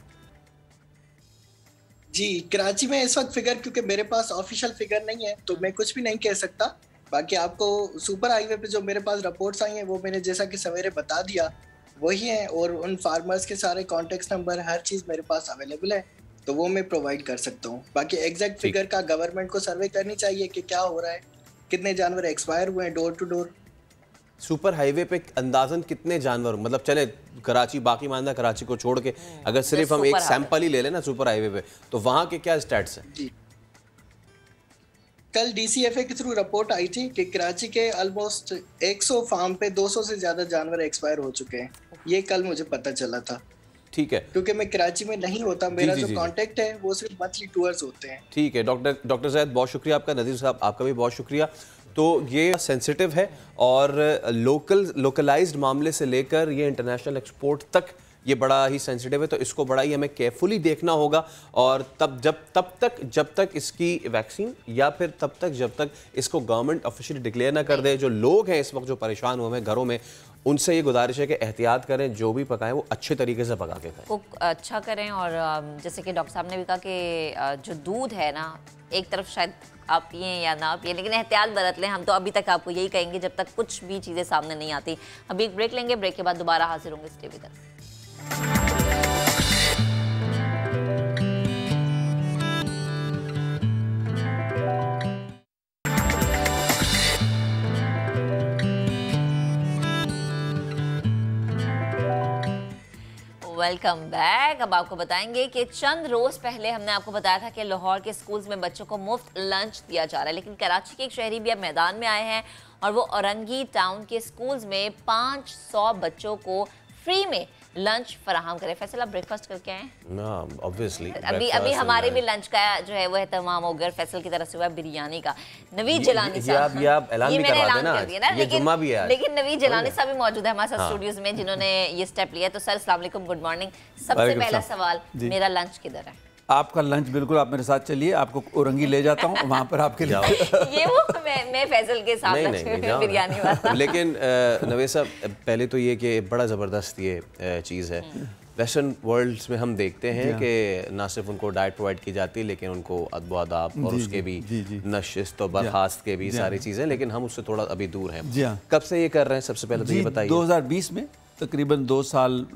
जी, कराची में इस वक्त फिगर, क्योंकि मेरे पास ऑफिशियल फिगर नहीं है तो मैं कुछ भी नहीं कह सकता। बाकी आपको सुपर हाईवे पे जो मेरे पास रिपोर्ट्स आई हैं वो मैंने जैसा कि सवेरे बता दिया वही है, और उन फार्मर्स के सारे कॉन्टेक्ट नंबर हर चीज़ मेरे पास अवेलेबल है, तो वो मैं प्रोवाइड कर सकता हूँ। बाकी एग्जैक्ट फिगर का गवर्नमेंट को सर्वे करनी चाहिए कि क्या हो रहा है, कितने जानवर एक्सपायर हुए हैं door to door. Super highway पे अंदाजन कितने जानवर, मतलब चले कराची, बाकी मानना कराची को छोड़ के अगर सिर्फ हम एक सैंपल ही ले लें ना सुपर हाईवे पे, तो वहाँ के क्या स्टैट्स हैं? जी, कल DCFA के थ्रू रिपोर्ट आई थी कि कराची के ऑलमोस्ट 100 फार्म पे 200 से ज्यादा जानवर एक्सपायर हो चुके हैं। ये कल मुझे पता चला था। ठीक है, क्योंकि मैं कराची में नहीं होता, मेरा जो कांटेक्ट है वो सिर्फ मंथली टूर्स होते हैं। ठीक है डॉक्टर ज़ैद, बहुत शुक्रिया आपका। नदीर साहब आपका भी बहुत शुक्रिया। तो ये सेंसिटिव है और लोकलाइज्ड मामले से लेकर ये इंटरनेशनल एक्सपोर्ट तक ये बड़ा ही सेंसिटिव है, तो इसको बड़ा ही हमें केयरफुली देखना होगा। और जब तक इसकी वैक्सीन या फिर जब तक इसको गवर्नमेंट ऑफिशियली डिक्लेयर ना कर दे, जो लोग हैं इस वक्त जो परेशान हुए हैं घरों में, उनसे ये गुजारिश है कि एहतियात करें, जो भी पकाएं वो अच्छे तरीके से पका के खाएं, कुक अच्छा करें। और जैसे कि डॉक्टर साहब ने भी कहा कि जो दूध है ना, एक तरफ शायद आप पिए या ना पिए, लेकिन एहतियात बरत लें। हम तो अभी तक आपको यही कहेंगे जब तक कुछ भी चीज़ें सामने नहीं आती। अभी एक ब्रेक लेंगे, ब्रेक के बाद दोबारा हाजिर होंगे इस टीवी तक। Welcome back. अब आपको बताएंगे कि चंद रोज पहले हमने आपको बताया था कि लाहौर के स्कूल्स में बच्चों को मुफ्त लंच दिया जा रहा है, लेकिन कराची के एक शहरी भी अब मैदान में आए हैं और वो औरंगी टाउन के स्कूल्स में 500 बच्चों को फ्री में लंच फराहम करे। फैसल आप ब्रेकफास्ट करके आए? ऑब्वियसली अभी हमारे भी लंच का जो है वो तमाम हो गया। फैसल की तरफ से हुआ बिरयानी का। नवीद जलानी साहब, ये आप ऐलान भी करवा देना, ये जुम्मा भी है, लेकिन नवीद जलानी साहब भी मौजूद है हमारे साथ स्टूडियोज में जिन्होंने ये स्टेप लिया। तो सर अस्सलाम वालेकुम, गुड मॉर्निंग। सबसे पहला सवाल, मेरा लंच किधर है? आपका लंच बिल्कुल, आप मेरे साथ चलिए, आपको औरंगी ले जाता हूँ वहाँ पर आपके लिए। ये वो मैं फैसल के साथ बिरयानी वाला। लेकिन नवीद साहब, पहले तो ये कि बड़ा ज़बरदस्त ये चीज़ है। वेस्टर्न वर्ल्ड्स में हम देखते हैं कि ना सिर्फ उनको डाइट प्रोवाइड की जाती है, लेकिन उनको अदब आदाब और उसके भी नशिस्त और बर्खास्त के भी सारी चीज़ें, लेकिन हम उससे थोड़ा अभी दूर हैं। कब से ये कर रहे हैं, सबसे पहले तो ये बताइए। 2020 में तकरीबन 2 साल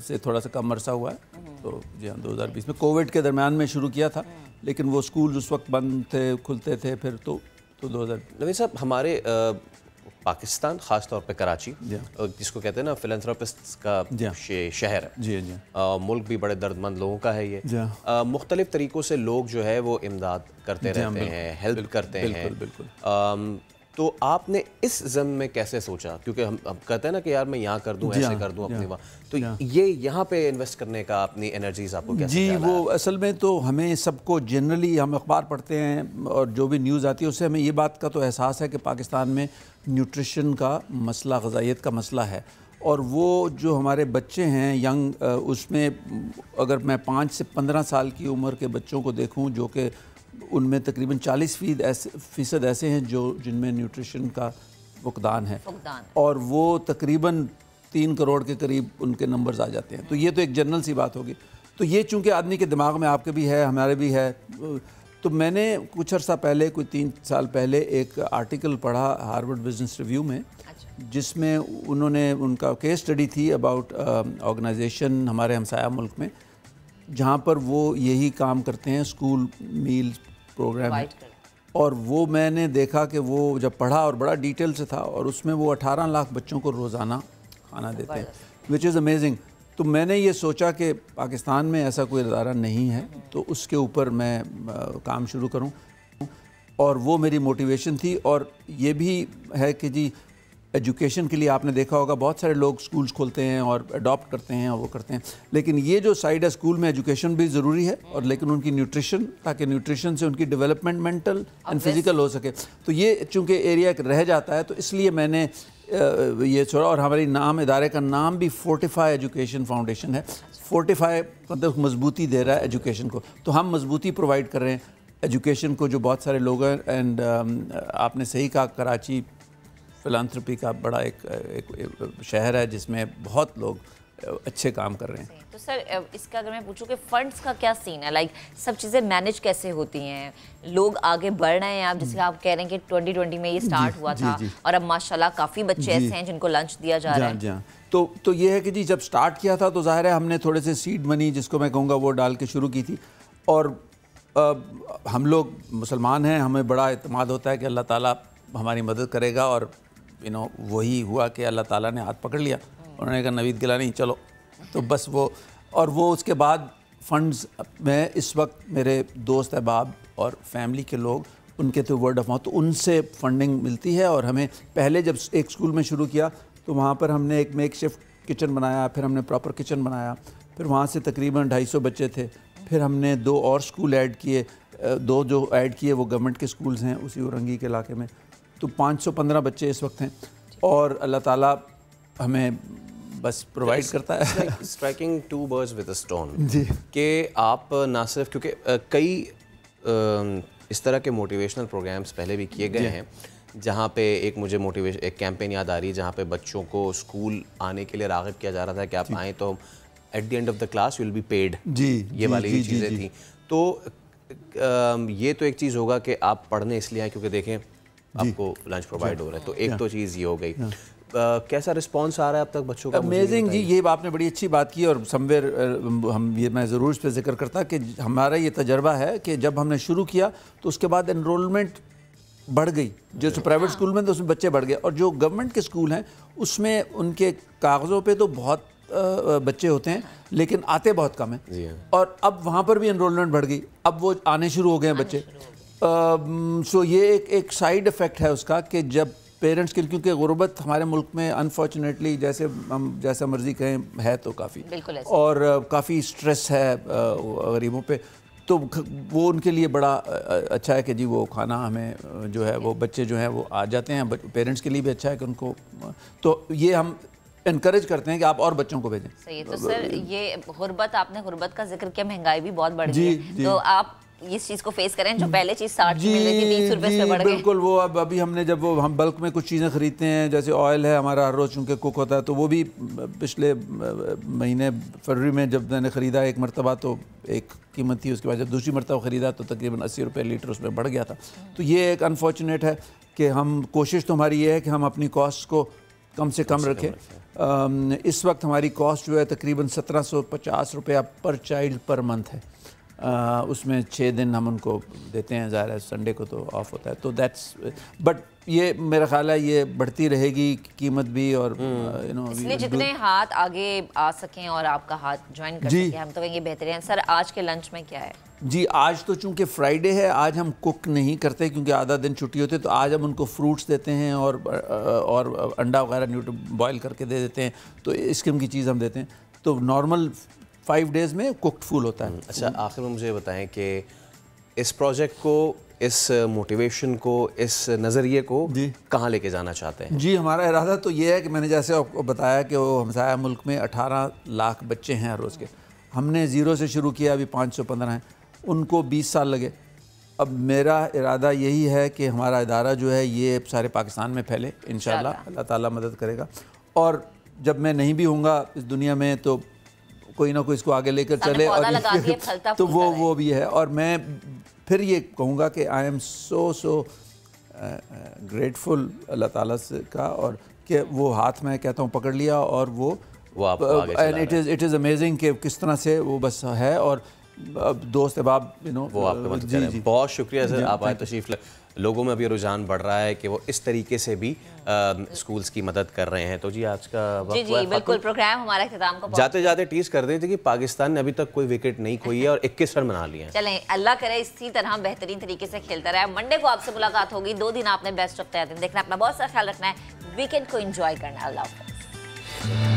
से थोड़ा सा कम अरसा हुआ है। तो जी हाँ, 2020 में कोविड के दरमियान में शुरू किया था, लेकिन वो स्कूल उस वक्त बंद थे, खुलते थे फिर तो 2000। नवीद साहब, हमारे पाकिस्तान ख़ास तौर पे कराची, जिसको कहते हैं ना फिलैंथ्रोपिस्ट्स का शहर है, जी जी, मुल्क भी बड़े दर्दमंद लोगों का है ये। मुख्तलिफ तरीक़ों से लोग जो है वो इमदाद करते रहते हैं, हेल्प करते हैं। बिल्कुल। तो आपने इस ज़म में कैसे सोचा, क्योंकि हम कहते हैं ना कि यार मैं यहाँ कर दूँ, ऐसे कर दूँ अपनी वहाँ, तो ये यहाँ पे इन्वेस्ट करने का अपनी एनर्जीज आपको कैसे? जी, वो असल में तो हमें सबको जनरली, हम अखबार पढ़ते हैं और जो भी न्यूज़ आती है उससे हमें ये बात का तो एहसास है कि पाकिस्तान में न्यूट्रिशन का मसला, ग़िज़ाइयत का मसला है। और वो जो हमारे बच्चे हैं यंग, उसमें अगर मैं 5 से 15 साल की उम्र के बच्चों को देखूँ, जो कि उनमें तकरीबन 40% ऐसे हैं जिनमें न्यूट्रिशन का फुकदान है, और वो तकरीबन 3 करोड़ के करीब उनके नंबर्स आ जाते हैं। तो ये तो एक जनरल सी बात होगी। तो ये चूँकि आदमी के दिमाग में, आपके भी है, हमारे भी है, तो मैंने कुछ अर्सा पहले, कोई 3 साल पहले एक आर्टिकल पढ़ा हार्वर्ड बिजनेस रिव्यू में, जिसमें उन्होंने, उनका केस स्टडी थी अबाउट ऑर्गेनाइजेशन हमारे हमसाया मुल्क में, जहाँ पर वो यही काम करते हैं, स्कूल मील प्रोग्राम है। और वो मैंने देखा कि वो जब पढ़ा और बड़ा डिटेल से था, और उसमें वो 18 लाख बच्चों को रोज़ाना खाना देते हैं, विच इज़ अमेजिंग। तो मैंने ये सोचा कि पाकिस्तान में ऐसा कोई इदारा नहीं है, तो उसके ऊपर मैं काम शुरू करूं, और वो मेरी मोटिवेशन थी। और ये भी है कि जी एजुकेशन के लिए आपने देखा होगा बहुत सारे लोग स्कूल्स खोलते हैं और अडॉप्ट करते हैं और वो करते हैं, लेकिन ये जो साइड है, स्कूल में एजुकेशन भी ज़रूरी है, और लेकिन उनकी न्यूट्रिशन, ताकि न्यूट्रिशन से उनकी डेवलपमेंट मेंटल एंड फिज़िकल हो सके। तो ये चूँकि एरिया रह जाता है, तो इसलिए मैंने ये छोड़ा। और हमारी इदारे का नाम भी फोर्टिफाई एजुकेशन फाउंडेशन है। फोर्टिफाई मतलब मजबूती दे रहा है एजुकेशन को, तो हम मजबूती प्रोवाइड कर रहे हैं एजुकेशन को, जो बहुत सारे लोग हैं। एंड आपने सही कहा, कराची फिलांथ्रोपी का बड़ा एक शहर है जिसमें बहुत लोग अच्छे काम कर रहे हैं। तो सर इसका अगर मैं पूछूं कि फंड्स का क्या सीन है, लाइक सब चीज़ें मैनेज कैसे होती हैं, लोग आगे बढ़ रहे हैं? आप जैसे आप कह रहे हैं कि 2020 में ये स्टार्ट हुआ था, और अब माशाल्लाह काफ़ी बच्चे ऐसे हैं जिनको लंच दिया जा रहा है। जी हाँ, तो ये है कि जी जब स्टार्ट किया था तो ज़ाहिर है हमने थोड़े से सीड मनी, जिसको मैं कहूँगा, वो डाल के शुरू की थी। और हम लोग मुसलमान हैं, हमें बड़ा इत्मीनान होता है कि अल्लाह ताला हमारी मदद करेगा, और वही हुआ कि अल्लाह ताला ने हाथ पकड़ लिया, उन्होंने कहा नवीद गिलानी चलो, तो बस वो। और वो उसके बाद फंड्स में इस वक्त मेरे दोस्त अहबाब और फैमिली के लोग, उनके थ्रू वर्ड ऑफ माउथ, तो उनसे फंडिंग मिलती है। और हमें पहले जब एक स्कूल में शुरू किया तो वहाँ पर हमने एक मेक शिफ्ट किचन बनाया, फिर हमने प्रॉपर किचन बनाया, फिर वहाँ से तकरीबन 250 बच्चे थे। फिर हमने 2 और स्कूल ऐड किए, 2 जो ऐड किए वो गवर्नमेंट के स्कूल्स हैं उसी औरंगी के इलाके में। तो 515 बच्चे इस वक्त हैं, और अल्लाह ताला हमें बस प्रोवाइड करता है। Striking 2 birds with a stone जी, कि आप ना सिर्फ, क्योंकि कई इस तरह के मोटिवेशनल प्रोग्राम्स पहले भी किए गए हैं, जहाँ पे एक कैंपेन याद आ रही है जहाँ पे बच्चों को स्कूल आने के लिए राग़िब किया जा रहा था कि आप आएँ तो at the end of the class you will be paid. ये वाली चीज़ें थी। तो ये तो एक चीज़ होगा कि आप पढ़ने इसलिए आए क्योंकि देखें आपको लंच प्रोवाइड हो रहा है, तो एक तो चीज़ ये हो गई। कैसा रिस्पांस आ रहा है अब तक बच्चों का? अमेजिंग जी, ये आपने बड़ी अच्छी बात की, और समवेयर मैं ज़रूर इस पर जिक्र करता कि हमारा ये तजर्बा है कि जब हमने शुरू किया तो उसके बाद एनरोलमेंट बढ़ गई। जैसे प्राइवेट स्कूल में तो उसमें बच्चे बढ़ गए, और जो गवर्नमेंट के स्कूल हैं उसमें उनके कागज़ों पे तो बहुत बच्चे होते हैं, लेकिन आते बहुत कम हैं। और अब वहाँ पर भी एनरोलमेंट बढ़ गई, अब वो आने शुरू हो गए हैं बच्चे। सो ये एक साइड इफ़ेक्ट है उसका कि जब पेरेंट्स के, क्योंकि गुर्बत हमारे मुल्क में अनफॉर्चुनेटली, जैसे हम जैसा मर्जी कहें, है तो काफ़ी, और काफ़ी स्ट्रेस है गरीबों पे, तो वो उनके लिए बड़ा अच्छा है कि जी वो खाना हमें जो है वो बच्चे जो हैं वो आ जाते हैं। पेरेंट्स के लिए भी अच्छा है कि उनको, तो ये हम इनकरेज करते हैं कि आप और बच्चों को भेजें। सही है। तो सर ये गुर्बत, आपने गुर्बत का जिक्र किया, महंगाई भी बहुत बढ़ गई है, तो आप इस चीज़ को फेस करें, जो पहले चीज़ 60 की मिल रही थी 30 रुपए पे बढ़ गई। बिल्कुल, वो अभी हमने जब वो हम बल्क में कुछ चीज़ें ख़रीदते हैं, जैसे ऑयल है हमारा हर रोज़ चूँकि कुक होता है, तो वो भी पिछले महीने फरवरी में जब मैंने ख़रीदा एक मरतबा तो एक कीमत थी, उसके बाद जब दूसरी मरतबा ख़रीदा तो तकरीबन 80 रुपये लीटर उसमें बढ़ गया था। तो ये एक अनफॉर्चुनेट है कि हम, कोशिश तो हमारी ये है कि हम अपनी कॉस्ट को कम से कम रखें। इस वक्त हमारी कॉस्ट जो है तकरीबन 1750 रुपया पर चाइल्ड पर मंथ है। उसमें 6 दिन हम उनको देते हैं, ज़ाहिर है संडे को तो ऑफ होता है, तो दैट्स, बट ये मेरा ख्याल है ये बढ़ती रहेगी कीमत भी, और इसलिए जितने हाथ आगे आ सकें और आपका हाथ ज्वाइन कर सकें, हम तो कहेंगे बेहतरीन है। सर आज के लंच में क्या है? जी आज तो चूँकि फ्राइडे है, आज हम कुक नहीं करते क्योंकि आधा दिन छुट्टी होती है, तो आज हम उनको फ्रूट्स देते हैं और अंडा वगैरह बॉयल करके दे देते हैं, तो इस किस्म की चीज़ हम देते हैं। तो नॉर्मल 5 डेज़ में कुक्ड फूल होता है। अच्छा, आखिर में मुझे बताएं कि इस प्रोजेक्ट को, इस मोटिवेशन को, इस नज़रिए को कहाँ लेके जाना चाहते हैं? जी हमारा इरादा तो ये है कि मैंने जैसे आपको बताया कि वो हमसाया मुल्क में 18 लाख बच्चे हैं हर रोज़ के। हमने 0 से शुरू किया, अभी 515 हैं, उनको 20 साल लगे। अब मेरा इरादा यही है कि हमारा इदारा जो है ये सारे पाकिस्तान में फैले, इंशाअल्लाह अल्लाह ताला मदद करेगा। और जब मैं नहीं भी हूँगा इस दुनिया में तो कोई ना कोई इसको आगे लेकर चले, और तो वो भी है। और मैं फिर ये कहूँगा कि आई एम सो ग्रेटफुल अल्लाह ताला से का, और कि वो हाथ में कहता हूँ पकड़ लिया, और वो आपको आगे चला रहा है। इट इज़ अमेजिंग कि किस तरह से वो बस है, और दोस्त अहबाब वो आपका मदद कर रहे हैं। बहुत शुक्रिया सर, आप आए तशरीफ। लोगों में अभी रुझान बढ़ रहा है कि वो इस तरीके से भी स्कूल्स की मदद कर रहे हैं। तो जी आज का जी जी बिल्कुल, प्रोग्राम हमारा इख्तिताम को जाते जाते टीज कर देते कि पाकिस्तान ने अभी तक कोई विकेट नहीं खोई है और 21 रन बना लिए हैं। चलें, अल्लाह करे इसी तरह बेहतरीन तरीके से खेलता रहे। मंडे को आपसे मुलाकात होगी। 2 दिन आपने बेस्ट ऑफ द दिन देखना, अपना बहुत सारा ख्याल रखना है, वीकेंड को एंजॉय करना है। अल्लाह हाफ़िज़।